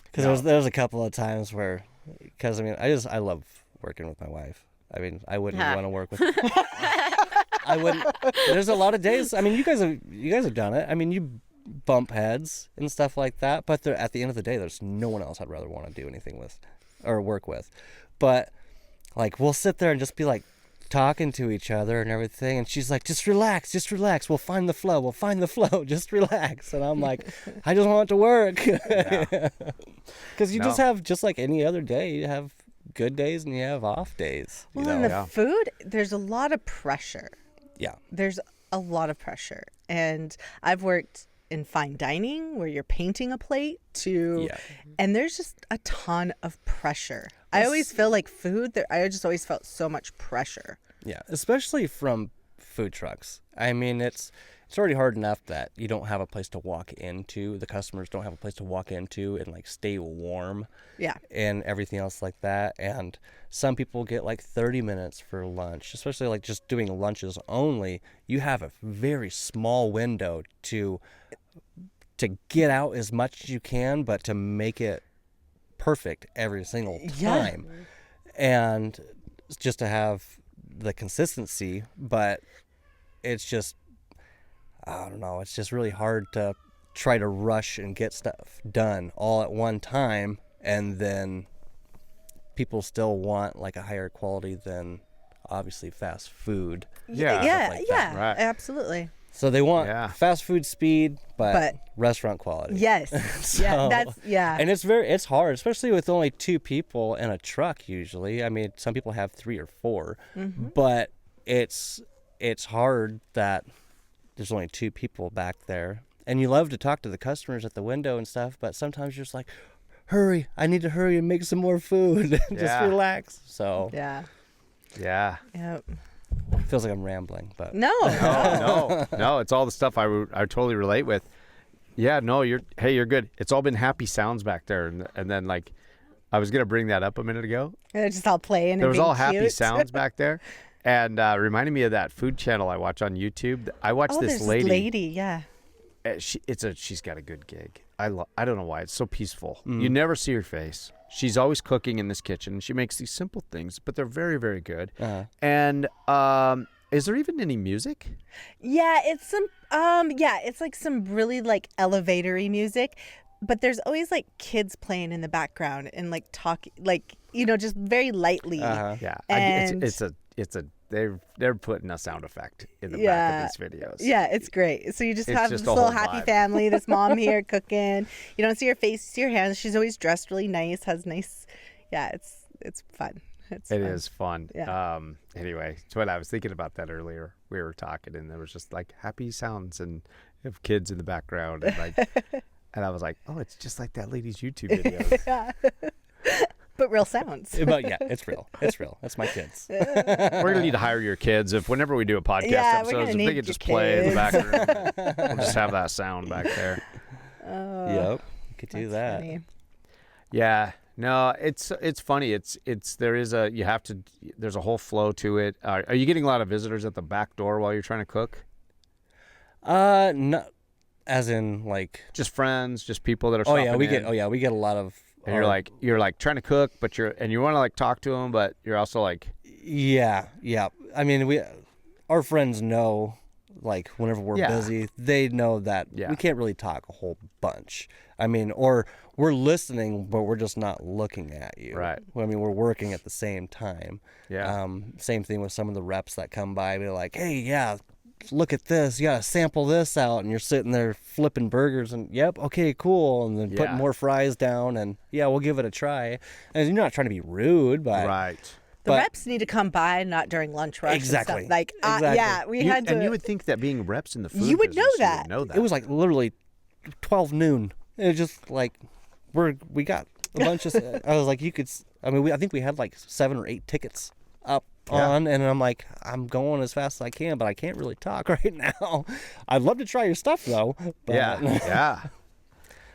Because there was a couple of times where, because I mean, I love working with my wife. I mean, I wouldn't want to work with. I wouldn't. There's a lot of days. I mean, you guys have done it. I mean, you bump heads and stuff like that. But at the end of the day, there's no one else I'd rather want to do anything with, or work with. But like, we'll sit there and just be like talking to each other and everything, and she's like, just relax, we'll find the flow, just relax. And I'm like, I just want it to work. Because you just have, just like any other day, you have good days and you have off days. Well, in the food, there's a lot of pressure. Yeah. There's a lot of pressure. And I've worked in fine dining where you're painting a plate and there's just a ton of pressure. I always feel like food, I just always felt so much pressure. Yeah, especially from food trucks. I mean, it's already hard enough that you don't have a place to walk into. The customers don't have a place to walk into and like stay warm. Yeah. And everything else like that. And some people get like 30 minutes for lunch, especially like just doing lunches only. You have a very small window to get out as much as you can, but to make it perfect every single time. And just to have the consistency, but it's just, I don't know, it's just really hard to try to rush and get stuff done all at one time, and then people still want like a higher quality than obviously fast food. Right. Absolutely. So they want fast food speed, but restaurant quality. Yes. And it's hard, especially with only 2 people in a truck usually. I mean, some people have 3 or 4, but it's hard that there's only 2 people back there. And you love to talk to the customers at the window and stuff, but sometimes you're just like, hurry, I need to hurry and make some more food. Just relax. So Yeah. Yep. Feels like I'm rambling, but No, it's all the stuff I totally relate with. Yeah, no, you're good. It's all been happy sounds back there, and then like, I was gonna bring that up a minute ago. And it's just all playing. There was all happy cute. sounds back there, and reminded me of that food channel I watch on YouTube. I watched this there's lady. Yeah. She's got a good gig. I don't know why, it's so peaceful. You never see her face. She's always cooking in this kitchen. She makes these simple things, but they're very, very good. And Is there even any music? Yeah, it's like some really like elevatory music, but there's always like kids playing in the background and like talking, like, just very lightly. Yeah, And it's a they're putting a sound effect in the back of these videos. Yeah, it's great. So you just It's have just this a little whole happy vibe. family, this mom here cooking. You don't see her face, you see her hands. She's always dressed really nice, has nice. Yeah, it's fun. It fun. is fun. Yeah. Anyway, so what I was thinking about that earlier. We were talking, and there was just like happy sounds and of kids in the background, and like, and I was like, oh, it's just like that lady's YouTube video. Yeah. But real sounds. But yeah, it's real. It's real. That's my kids. We're gonna need to hire your kids whenever we do a podcast Yeah, we're episode, gonna if need they could your just play in the kids. background. We'll just have that sound back there. Yep. You could do that. Funny. Yeah. No, it's funny. There's a whole flow to it. Are you getting a lot of visitors at the back door while you're trying to cook? No, as in like. Just friends, just people that are. Oh yeah, we in. get a lot of. And you're like trying to cook, but you want to like talk to them, but you're also like. Yeah. I mean, our friends know, like whenever we're busy, they know that we can't really talk a whole bunch. I mean, or we're listening, but we're just not looking at you. Right. I mean, we're working at the same time. Yeah. Same thing with some of the reps that come by. They're like, hey, yeah, look at this. You got to sample this out. And you're sitting there flipping burgers and, yep, okay, cool. And then putting more fries down. And, yeah, we'll give it a try. And you're not trying to be rude, but. Right. The reps need to come by, not during lunch rush. Exactly. And stuff. Like, Exactly. yeah, we had to. And you would think that being reps in the food You would business, know that. It was like literally 12 noon. It was just like we got a bunch of. I was like, I think we had like 7 or 8 tickets up on, and I'm like, I'm going as fast as I can, but I can't really talk right now. I'd love to try your stuff though. But Yeah.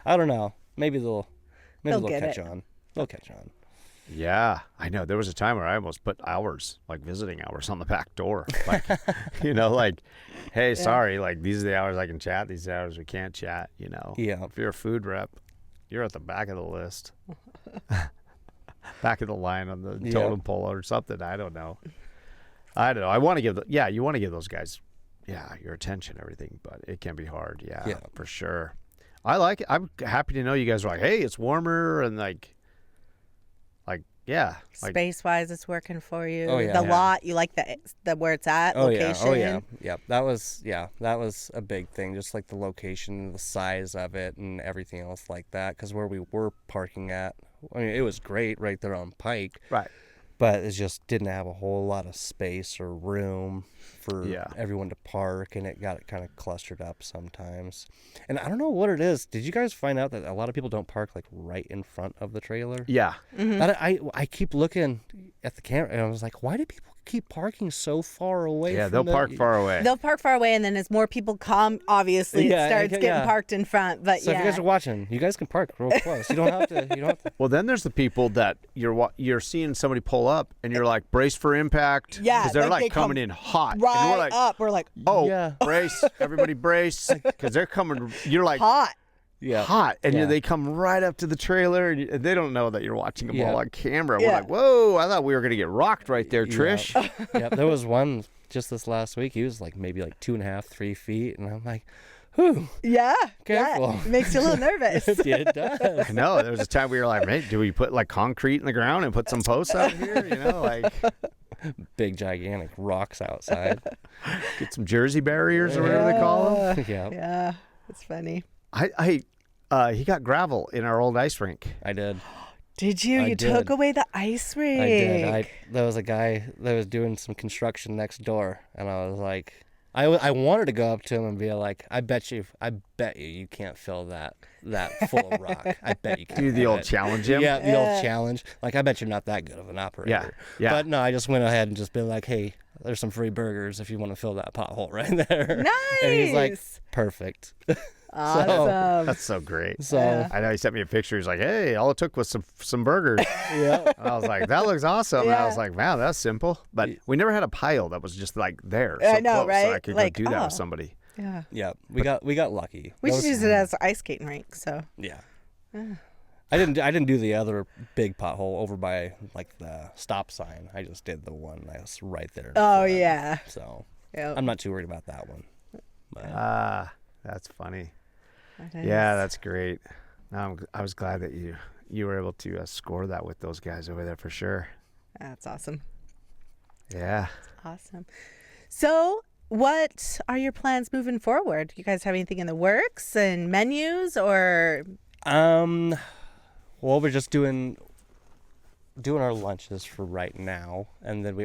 I don't know. Maybe they'll get catch it. on. They'll catch on. Yeah, I know. There was a time where I almost put hours, like visiting hours, on the back door. Like, like, hey, sorry, like these are the hours I can chat. These are the hours we can't chat. Yeah. If you're a food rep, you're at the back of the list, back of the line on the totem pole or something. I don't know. I want to give you want to give those guys, your attention, everything, but it can be hard. Yeah, for sure. I like it. I'm happy to know you guys are like, hey, it's warmer and like. Yeah. Space wise, it's working for you. Oh, yeah. The lot, you like the where it's at, location. Yeah. That was a big thing. Just like the location, the size of it, and everything else like that. Because where we were parking at, I mean, it was great right there on Pike. Right. But it just didn't have a whole lot of space or room for everyone to park, and it got kind of clustered up sometimes. And I don't know what it is. Did you guys find out that a lot of people don't park like right in front of the trailer? Yeah. Mm-hmm. I keep looking at the camera, and I was like, why do people keep parking so far away? Yeah, they'll park far away. They'll park far away, and then as more people come, obviously it starts getting parked in front. But so if you guys are watching, you guys can park real close. You don't have to. Well, then there's the people that you're seeing somebody pull up, and you're like, brace for impact. Yeah, because they're like like they coming come in hot. right and we're like, up. We're like, brace, everybody brace, because they're coming. You're like hot. Yeah. Hot, and they come right up to the trailer, and they don't know that you're watching them all on camera. Yeah. We're like, whoa! I thought we were gonna get rocked right there, Trish. Yeah, there was one just this last week. He was like maybe like 2.5, 3 feet, and I'm like, whew. Yeah. Careful. Yeah. It makes you a little nervous. Yeah, it does. No, there was a time we were like, hey, do we put like concrete in the ground and put some posts out here? Like big gigantic rocks outside. Get some Jersey barriers or whatever they call them. Yeah. Yeah. It's funny. He got gravel in our old ice rink. I did. Did you? You took away the ice rink. I did. There was a guy that was doing some construction next door, and I was like, I wanted to go up to him and be like, I bet you can't fill that full of rock. I bet you can't. Do the old challenge him? Yeah, the old challenge. Like, I bet you're not that good of an operator. Yeah. But no, I just went ahead and just been like, hey, there's some free burgers if you want to fill that pothole right there. Nice. And he's like, perfect. Awesome. That's so great. So I know he sent me a picture. He's like, hey, all it took was some burgers. yeah. And I was like, that looks awesome. And I was Yeah. like, wow, that's simple. But we never had a pile that was just like there. I So know, close, right? So I could Like, go do that oh. with somebody. Yeah. Yeah. We got lucky. We That should was- use it as an ice skating rink. So. Yeah. I didn't do the other big pothole over by like the stop sign. I just did the one that's right there. Oh yeah. So Yep. I'm not too worried about that one. But, That's funny. That Yeah, is. that's great. No, I was glad that you were able to score that with those guys over there for sure. That's awesome. Yeah. Awesome. So, what are your plans moving forward? You guys have anything in the works and menus or? well, we're just doing our lunches for right now, and then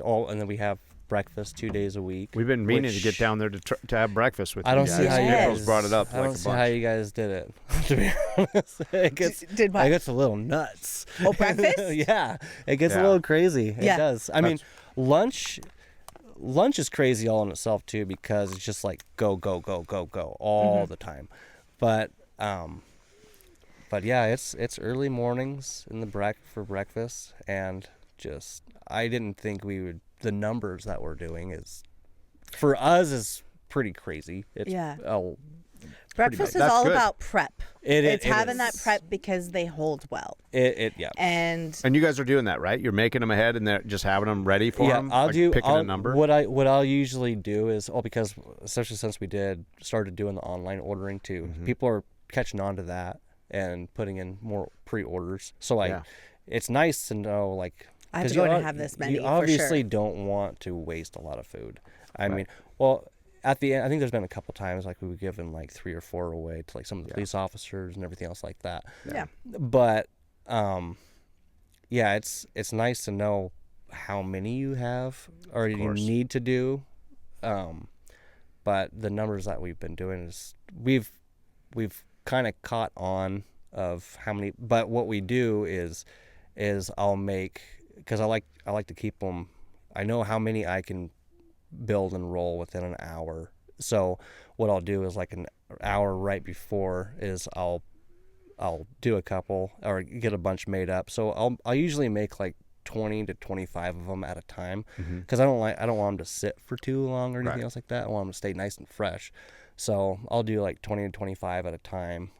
we have breakfast 2 days a week. We've been meaning to which get down there to have breakfast with I you don't guys. see how you Nichols guys brought it up I like don't a see bunch. how you guys did it. To be honest, it Did what? gets a little nuts. Oh, breakfast? Yeah, it gets a Yeah. little crazy. It Yeah. does. I mean, lunch is crazy all in itself too, because it's just like go all the time. But yeah, it's early mornings in the for breakfast, and just I didn't think the numbers that we're doing is for us is pretty crazy. It's Yeah. much. Breakfast is That's all good. about prep. It It's having is. that prep because they hold well. Yeah. And And you guys are doing that, right? You're making them ahead and they're just having them ready for them. Picking a number. What I'll usually do is because especially since we started doing the online ordering too, people are catching on to that and putting in more pre-orders. So it's nice to know like I have 'cause to go in you and have this menu You for obviously sure. don't want to waste a lot of food. I mean, well, at the end, I think there's been a couple times like we've given like 3 or 4 away to like some of the police officers and everything else like that. Yeah. But yeah, it's nice to know how many you have or you need to do. But the numbers that we've been doing is we've kind of caught on of how many. But what we do is I'll make, because I like to keep them. I know how many I can build and roll within an hour. So what I'll do is like an hour right before is I'll do a couple or get a bunch made up. So I'll usually make like 20 to 25 of them at a time, because I don't want them to sit for too long or anything else like that. I want them to stay nice and fresh. So I'll do like 20 to 25 at a time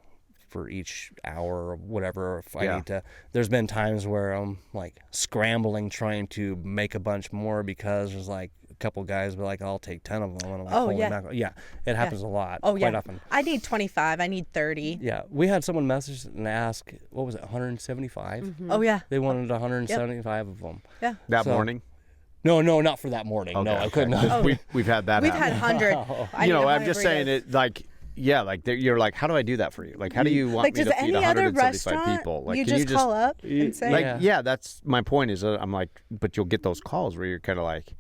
for each hour or whatever. If I need to, there's been times where I'm like scrambling trying to make a bunch more because there's like a couple guys be like, I'll take 10 of them. And I'm like, Oh, holy yeah. mackerel. Yeah, it happens a lot. Oh, quite yeah. often. I need 25. I need 30. Yeah, we had someone message and ask, what was it, 175? Oh, yeah. They wanted 175 of them. Yeah. that So- morning. No, not for that morning. No, I couldn't. 'Cause we've had that We've had happen. 100. I'm just saying it like, yeah, like you're like, how do I do that for you? Like, how do you want Like, me does to feed any other 175 restaurant people? Like, you can just call up and say? Like, Yeah. yeah, that's my point. Is I'm like, but you'll get those calls where you're kind of like,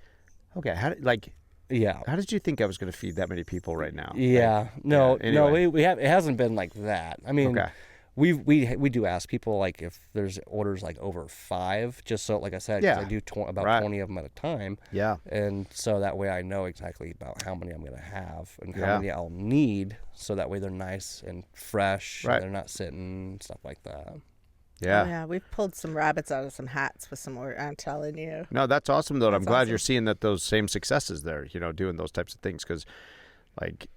okay, how did you think I was going to feed that many people right now? Yeah. Like, No, anyway. we have. It hasn't been like that. I mean, Okay. we do ask people like if there's orders like over 5, just so like I said, 'cause I do about 20 of them at a time. Yeah. And so that way I know exactly about how many I'm going to have and how Yeah. many I'll need, so that way they're nice and fresh. Right. And they're not sitting, stuff like that. Yeah. Oh, yeah. We've pulled some rabbits out of some hats with some. I'm telling you. No, that's awesome though. I'm That's glad awesome. you're seeing that those same successes there. Doing those types of things because, like,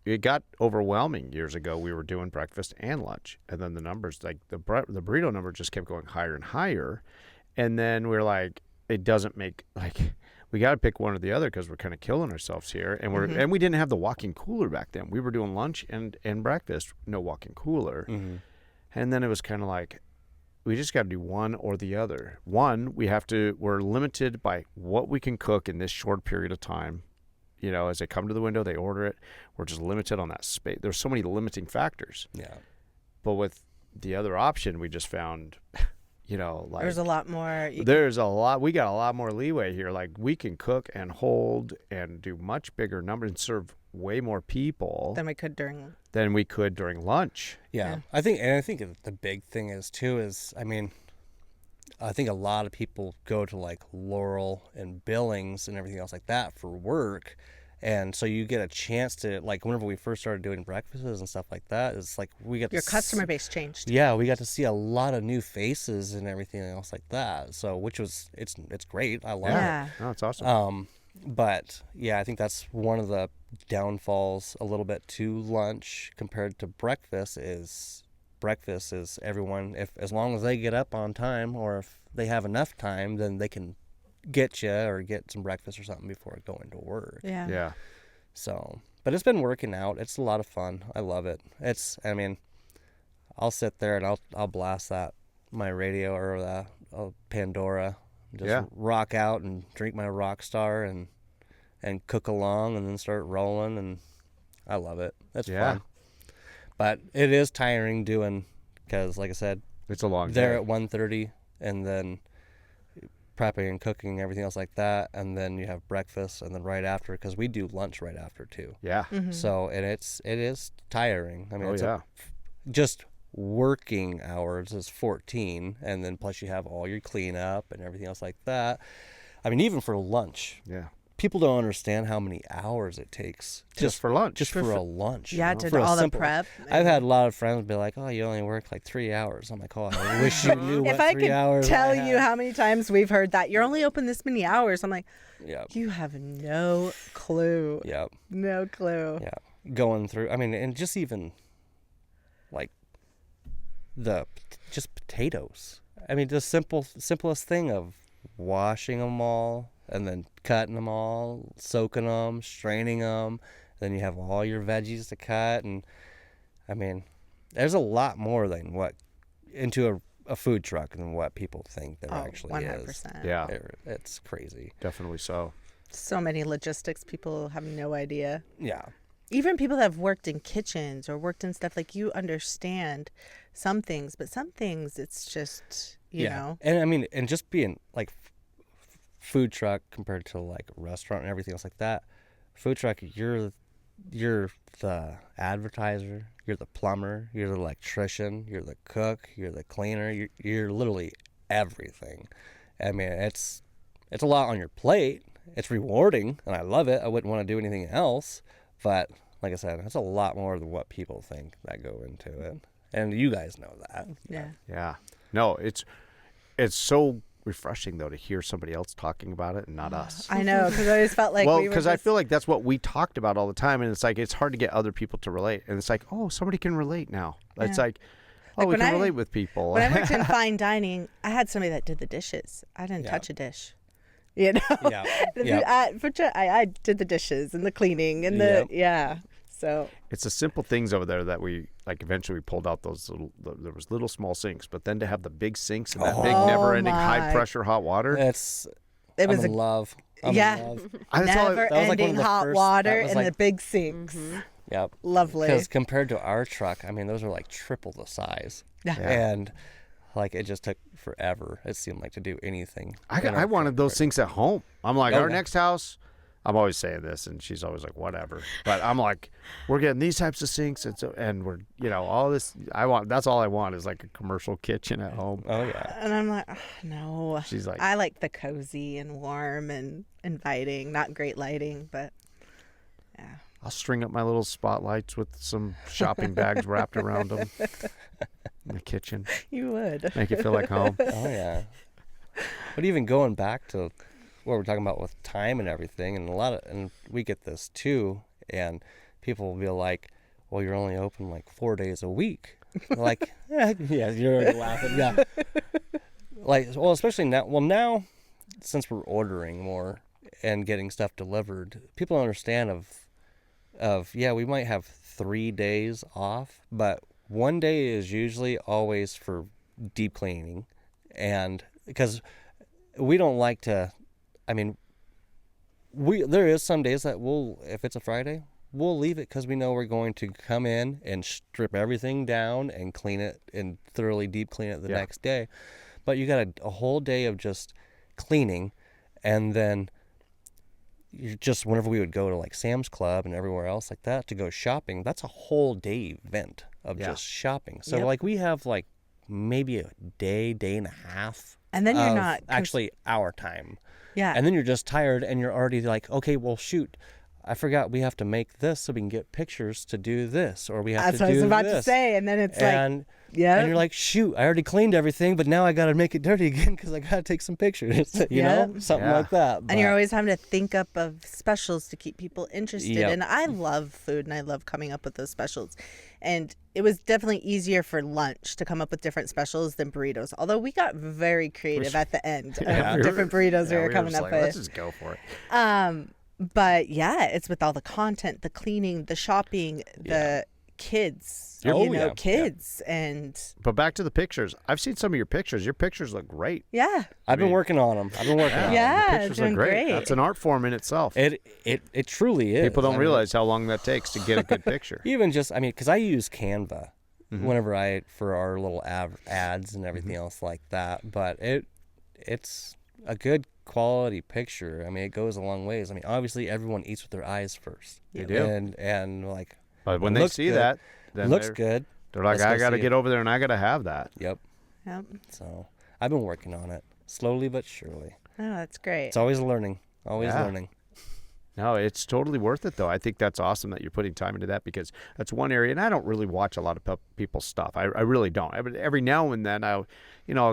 it got overwhelming years ago. We were doing breakfast and lunch, and then the numbers, like the burrito number, just kept going higher and higher, and then we're like, it doesn't make like. We got to pick one or the other because we're kind of killing ourselves here, and and we didn't have the walk-in cooler back then. We were doing lunch and breakfast, no walk-in cooler, and then it was kind of like, we just got to do one or the other. One, we're limited by what we can cook in this short period of time. As they come to the window, they order it. We're just limited on that space. There's so many limiting factors. Yeah. But with the other option, we just found, like There's a lot more. we got a lot more leeway here. Like we can cook and hold and do much bigger numbers and serve way more people Than we could during. than we could during lunch. Yeah. I think the big thing is I mean, I think a lot of people go to like Laurel and Billings and everything else like that for work. And so you get a chance to, like, whenever we first started doing breakfasts and stuff like that, it's like we got Your customer base changed. Yeah, we got to see a lot of new faces and everything else like that. So, which was, it's great. I love Yeah. it. Oh, it's awesome. But yeah, I think that's one of the downfalls a little bit to lunch compared to breakfast is breakfast is everyone, if as long as they get up on time, or if they have enough time, then they can get you or get some breakfast or something before going to work. Yeah. Yeah. So, but it's been working out. It's a lot of fun. I love it. I mean, I'll sit there and I'll blast my radio or Pandora, just rock out and drink my Rockstar and cook along and then start rolling, and I love it. It's fun. But it is tiring doing, because like I said, it's a long there day. at 1:30 and then prepping and cooking and everything else like that, and then you have breakfast, and then right after, because we do lunch right after too. Yeah. Mm-hmm. So, and it is tiring. I mean, just working hours is 14, and then plus you have all your cleanup and everything else like that. I mean, even for lunch. Yeah. People don't understand how many hours it takes just for lunch. Just for a lunch. Yeah, to do all the prep. I've had a lot of friends be like, "Oh, you only work like 3 hours." I'm like, "Oh, I wish you knew what 3 hours." If I could tell you how many times we've heard that, you're only open this many hours. I'm like, Yep. You have no clue. Yep. No clue. Yeah. Going through, I mean, and just even like just potatoes. I mean, the simplest thing of washing them all, and then cutting them all, soaking them, straining them. Then you have all your veggies to cut. And I mean, there's a lot more than what into a food truck than what people think there actually 100%. is. Yeah. It's crazy. Definitely so. So many logistics. People have no idea. Yeah. Even people that have worked in kitchens or worked in stuff, like, you understand some things, but some things it's just, you know. And I mean, and just being like food truck compared to like a restaurant and everything else like that. Food truck, you're the advertiser, you're the plumber, you're the electrician, you're the cook, you're the cleaner, you're literally everything. I mean, it's a lot on your plate. It's rewarding, and I love it. I wouldn't want to do anything else, but like I said, it's a lot more than what people think that go into it, and you guys know that. Yeah. No, it's so refreshing though to hear somebody else talking about it and not us. I know, because I always felt like because I feel like that's what we talked about all the time, and it's like it's hard to get other people to relate, and it's like, oh, somebody can relate now. It's like, oh, we can relate with people. When I worked in fine dining, I had somebody that did the dishes. I didn't touch a dish. You know, I did the dishes and the cleaning and So it's the simple things over there that we like. Eventually, we pulled out those there was little small sinks, but then to have the big sinks and that big, never-ending, high-pressure hot water. I'm in love. Never-ending hot water and the big sinks. Mm-hmm. Yep. Lovely. Because compared to our truck, I mean, those are like triple the size. Yeah. And like it just took forever. It seemed like to do anything. I wanted those sinks at home. I'm like, our next house. I'm always saying this, and she's always like, whatever. But I'm like, we're getting these types of sinks, and we're, all this. That's all I want is like a commercial kitchen at home. Oh yeah. And I'm like, oh, no. She's like, I like the cozy and warm and inviting, not great lighting, but yeah. I'll string up my little spotlights with some shopping bags wrapped around them in the kitchen. You would. Make it feel like home. Oh yeah. But even going back to what we're talking about with time and everything, and we get this too, and people will be like, well, you're only open like 4 days a week. Like, yeah, you're already laughing. Yeah. Like, well, especially now. Well, now, since we're ordering more and getting stuff delivered, people understand we might have 3 days off, but 1 day is usually always for deep cleaning, and because we don't like to. I mean, there is some days that if it's a Friday, we'll leave it because we know we're going to come in and strip everything down and clean it and thoroughly deep clean it the next day. But you got a whole day of just cleaning, and then you just, whenever we would go to like Sam's Club and everywhere else like that to go shopping, that's a whole day event of just shopping. So like we have like maybe a day and a half. And then you're not actually our time. Yeah. And then you're just tired and you're already like, okay, well, shoot, I forgot we have to make this so we can get pictures to do this, or we have That's to what I do was about this. to say. And then it's And yeah. and you're like, shoot, I already cleaned everything, but now I got to make it dirty again because I got to take some pictures, you know, something Yeah. like that. And you're But- always having to think up of specials to keep people interested. Yep. And I love food and I love coming up with those specials. And it was definitely easier for lunch to come up with different specials than burritos. Although we got very creative at the end Yeah, of different burritos we were coming just up like, with. let's just go for it. But yeah, it's with all the content, the cleaning, the shopping, the kids, Oh, you know, yeah. kids. And But back to the pictures. I've seen some of your pictures. Your pictures look great. yeah. I've been working on them. I've been working on them. Yeah, the it's pictures are doing great. great. That's an art form in itself. It truly is. People don't I mean, realize how long that takes to get a good picture. even just, I mean, because I use Canva Mm-hmm. whenever for our little ads and everything else like that. But it's a good quality picture. I mean, it goes a long ways. I mean, obviously everyone eats with their eyes first. They do. And like, But when it they looks see good, that, it then looks they're, good. they're like, Let's go I got to see get it. over there and I got to have that. Yep. Yep. So I've been working on it slowly but surely. Oh, that's great. It's always learning. Always Yeah. learning. No, it's totally worth it, though. I think that's awesome that you're putting time into that because that's one area. And I don't really watch a lot of people's stuff. I really don't. Every now and then, I'll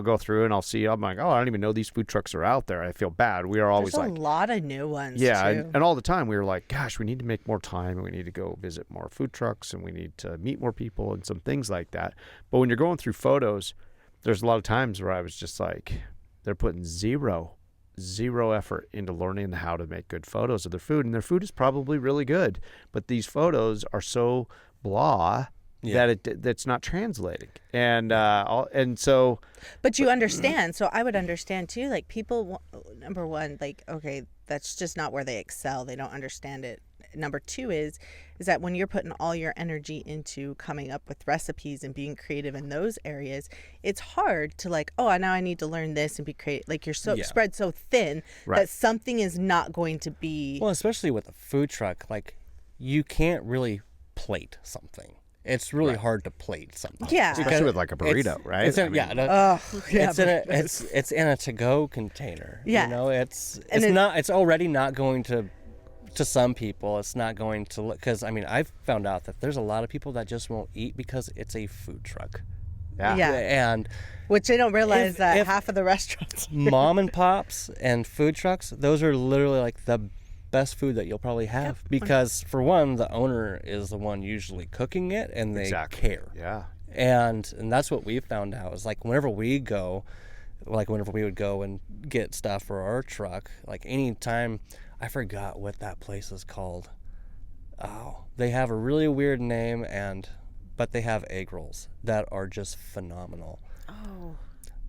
go through and I'll see. I'm like, oh, I don't even know these food trucks are out there. I feel bad. We are always There's like, a lot of new ones. yeah, too. and all the time we were like, gosh, we need to make more time and we need to go visit more food trucks and we need to meet more people and some things like that. But when you're going through photos, there's a lot of times where I was just like, they're putting zero effort into learning how to make good photos of their food, and their food is probably really good, but these photos are so blah that that's not translating, and so. But you understand. So I would understand too. Like people, number one, like, okay, that's just not where they excel. They don't understand it. Number two is that when you're putting all your energy into coming up with recipes and being creative in those areas, it's hard to like, oh, now I need to learn this and be creative. Like you're so spread so thin that something is not going to be. Well, especially with a food truck, like you can't really plate something. It's really hard to plate something. Yeah. Especially with like a burrito, right? It's I mean, it's in a to-go container. Yeah. You know, it's And not. It's already not going to some people. It's not going to look because I mean I've found out that there's a lot of people that just won't eat because it's a food truck. Yeah. And Which they don't realize If- that if- half of the restaurants. mom and pops and food trucks, those are literally like the best food that you'll probably have because for one, the owner is the one usually cooking it and they care. Yeah. And that's what we found out is like whenever we would go and get stuff for our truck, like anytime, I forgot what that place is called. Oh, they have a really weird name but they have egg rolls that are just phenomenal. Oh.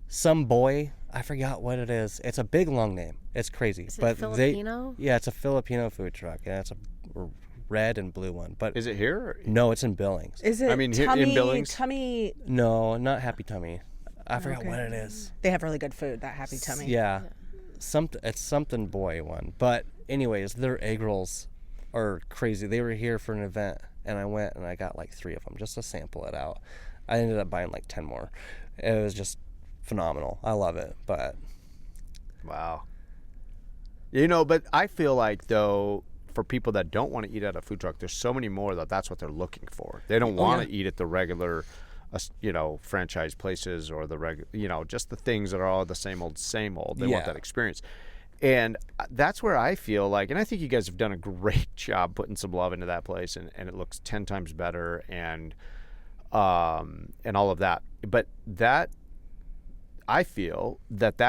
Some boy, I forgot what it is. It's a big long name. It's crazy. Is it but Filipino? Yeah, it's a Filipino food truck and it's a red and blue one. But Is it here? Or? no, it's in Billings. Is it I mean, here in tummy? Billings? Tummy. No, not Happy Tummy. I forgot what it is. They have really good food. That Happy Tummy. Yeah. It's something boy one. But anyways, their egg rolls are crazy. They were here for an event and I went and I got like 3 of them just to sample it out. I ended up buying like 10 more. It was just phenomenal. I love it. But Wow. But I feel like though for people that don't want to eat at a food truck, there's so many more that's what they're looking for. They don't want to eat at the regular franchise places or the just the things that are all the same old. They want that experience. And that's where I feel like, and I think you guys have done a great job putting some love into that place, and it looks 10 times better, and all of that. But that, I feel that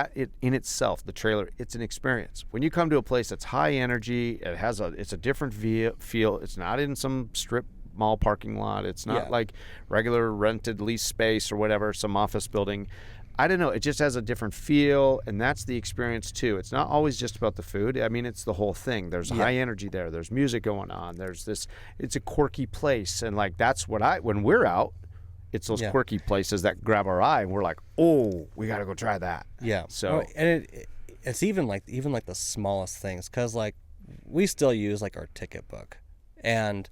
in itself, the trailer, it's an experience. When you come to a place that's high energy, it's a different feel. It's not in some strip mall parking lot. It's not like regular rented lease space or whatever, some office building. I don't know. It just has a different feel, and that's the experience too. It's not always just about the food. I mean, it's the whole thing. There's high energy there. There's music going on. It's a quirky place, and like that's what when we're out, it's those quirky places that grab our eye, and we're like, oh, we got to go try that. yeah. So and it's even like the smallest things because like we still use like our ticket book, and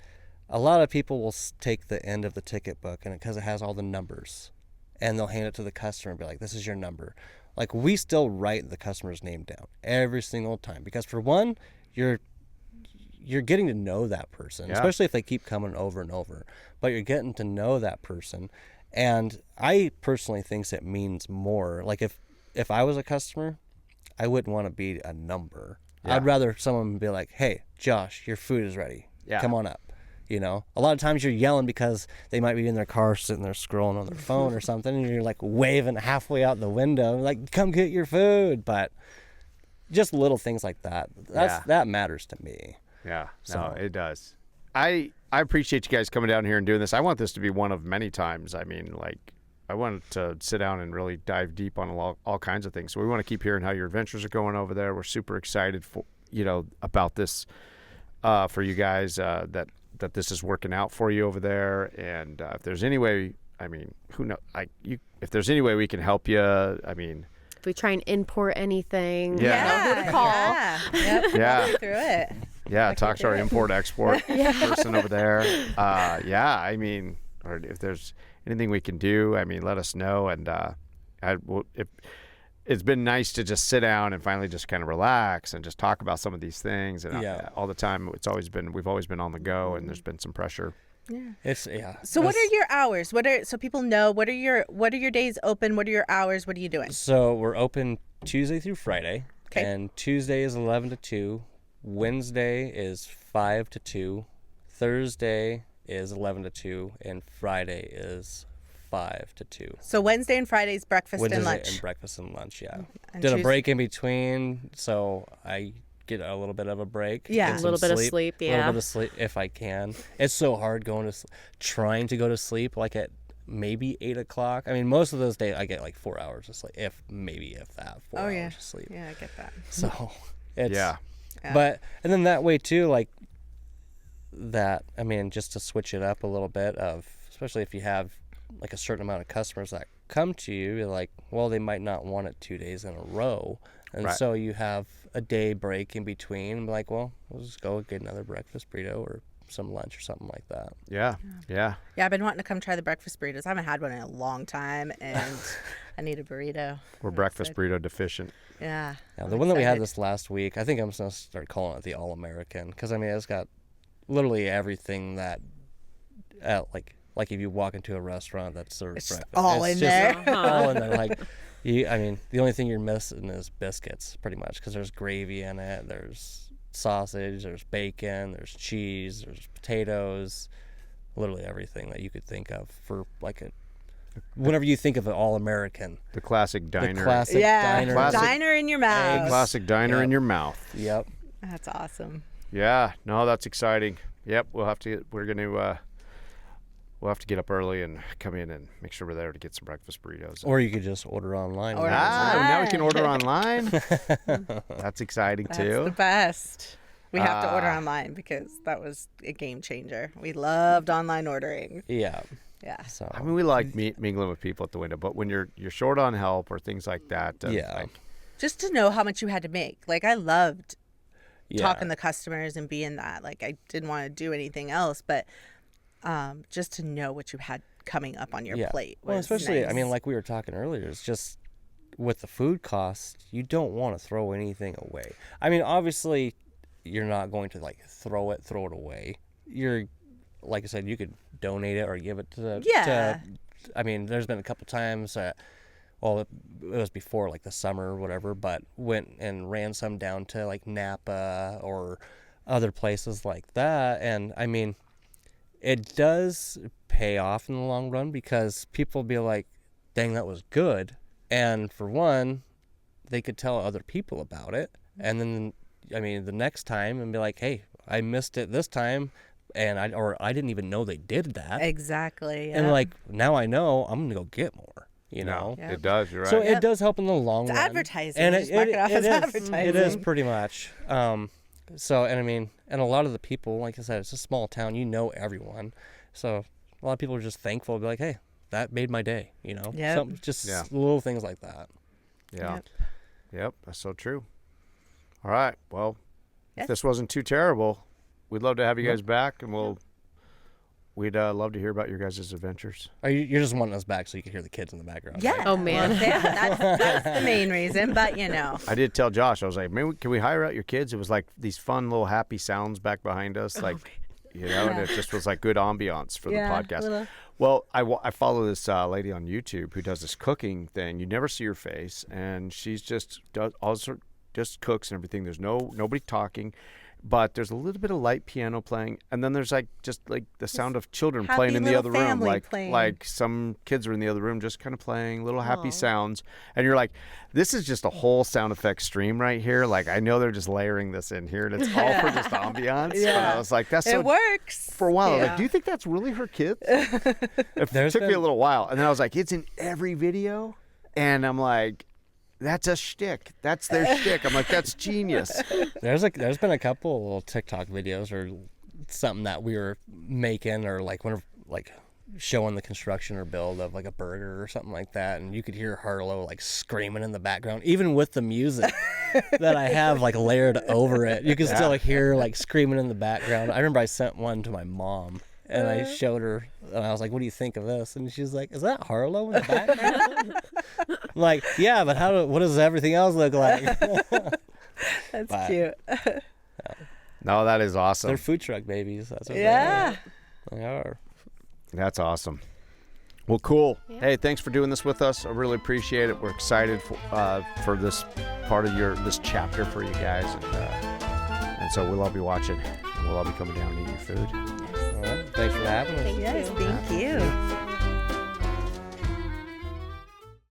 a lot of people will take the end of the ticket book and because it has all the numbers. And they'll hand it to the customer and be like, this is your number. Like, we still write the customer's name down every single time. Because, for one, you you're getting to know that person, especially if they keep coming over and over. But you're getting to know that person, and I personally think it means more. Like if I was a customer, I wouldn't want to be a number. Yeah. I'd rather someone be like, "Hey, Josh, your food is ready. Yeah. Come on up." You know, a lot of times you're yelling because they might be in their car sitting there scrolling on their phone or something, and you're like waving halfway out the window, like, "Come get your food." But just little things like that. That matters to me. Yeah. So. No, it does. I appreciate you guys coming down here and doing this. I want this to be one of many times. I mean, like, I wanted to sit down and really dive deep on all kinds of things. So we want to keep hearing how your adventures are going over there. We're super excited for about this for you guys that this is working out for you over there. And if there's any way, I mean, who knows? If there's any way we can help you, I mean, if we try and import anything, Yeah. know who to call. Yep. Yeah. Walk you through it. yeah, talk to our import-export person over there. I mean, or if there's anything we can do, I mean, let us know. And it's been nice to just sit down and finally just kind of relax and just talk about some of these things. And all the time, we've always been on the go, and there's been some pressure. Yeah. So what are your hours? So people know, what are your days open? What are your hours? What are you doing? So we're open Tuesday through Friday. Okay. And Tuesday is 11 to 2. Wednesday is 5 to 2. Thursday is 11 to 2. And Friday is 5 to 2. So Wednesday and Friday's breakfast and lunch. And breakfast and lunch, yeah. And Did a break in between, so I get a little bit of a break. Yeah. get A little some bit of sleep, A little bit of sleep if I can. It's so hard trying to go to sleep like at maybe 8 o'clock. I mean, most of those days I get like 4 hours of sleep, if that, 4 hours of sleep. Yeah, I get that. So it's Yeah. But and then that way too, like that. I mean, just to switch it up a little bit, especially if you have like a certain amount of customers that come to you, you're like, well, they might not want it 2 days in a row, and so you have a day break in between. And be like, well, we'll just go get another breakfast burrito or some lunch or something like that. Yeah. Yeah, I've been wanting to come try the breakfast burritos. I haven't had one in a long time, and I need a burrito. We're breakfast burrito deficient. Yeah. The one that we had this last week, I think I'm just going to start calling it the All-American, because, I mean, it's got literally everything that, like if you walk into a restaurant that serves breakfast. All in there. All in there. Like, I mean, the only thing you're missing is biscuits, pretty much, because there's gravy in it, there's sausage, there's bacon, there's cheese, there's potatoes, literally everything that you could think of for like whenever you think of an All-American. The classic diner. The classic diner. Diner in your mouth. Classic diner in your mouth. Yep. That's awesome. Yeah. No, that's exciting. Yep. We'll have to get up early and come in and make sure we're there to get some breakfast burritos. Or you could just order online. Now we can order online. That's exciting That's too. the best. We have to order online because that was a game changer. We loved online ordering. Yeah. Yeah. So I mean, we like mingling with people at the window, but when you're short on help or things like that, Just to know how much you had to make. Like, I loved talking to customers and being that. Like, I didn't want to do anything else, but just to know what you had coming up on your plate was especially, nice. I mean, like we were talking earlier, it's just with the food costs, you don't want to throw anything away. I mean, obviously, you're not going to like throw it away. You're, like I said, you could donate it or give it to I mean, there's been a couple times it was before like the summer or whatever, but went and ran some down to like Napa or other places like that. And I mean, it does pay off in the long run because people be like, dang, that was good. And for one, they could tell other people about it. And then, I mean, the next time and be like, hey, I missed it this time. And I didn't even know they did that. Exactly. Yeah. And like, now I know, I'm going to go get more, you know? No, it does. You're right. So it does help in the long run. Advertising. And Just mark it off as advertising. It is pretty much. So, and I mean, and a lot of the people, like I said, it's a small town, you know everyone. So a lot of people are just thankful to be like, hey, that made my day, you know? Yep. Little things like that. Yeah. Yep, that's so true. All right. Well, if this wasn't too terrible, we'd love to have you guys back, and we'll We'd love to hear about your guys' adventures. Are you're just wanting us back so you can hear the kids in the background? Yeah. right? Oh, man. Well, yeah, that's the main reason. But I did tell Josh, I was like, maybe can we hire out your kids? It was like these fun little happy sounds back behind us, like, and it just was like good ambiance for the podcast. Well, I follow this lady on YouTube who does this cooking thing. You never see her face, and she's just just cooks and everything. There's nobody talking. But there's a little bit of light piano playing, and then there's like just like the sound of children playing in the other room, like some kids are in the other room just kind of playing little happy sounds, and you're like, this is just a whole sound effect stream right here. Like I know they're just layering this in here, and it's all for just ambiance. But I was like, it works for a while. I was like, do you think that's really her kids? It took me a little while, and then I was like, it's in every video, and I'm like, that's a shtick. That's their shtick. I'm like, that's genius. There's been a couple little TikTok videos or something that we were making, or like showing the construction or build of like a burger or something like that, and you could hear Harlow like screaming in the background, even with the music that I have like layered over it. You can still hear like screaming in the background. I remember I sent one to my mom. And I showed her, and I was like, what do you think of this? And she's like, is that Harlow in the background? I'm like, yeah, but what does everything else look like? That's cute. No, that is awesome. They're food truck babies. That's what they are. That's awesome. Well, cool. Yeah. Hey, thanks for doing this with us. I really appreciate it. We're excited for this part of this chapter for you guys. And so we'll all be watching, and we'll all be coming down and eating your food. All right. Thanks for having us. Thank you.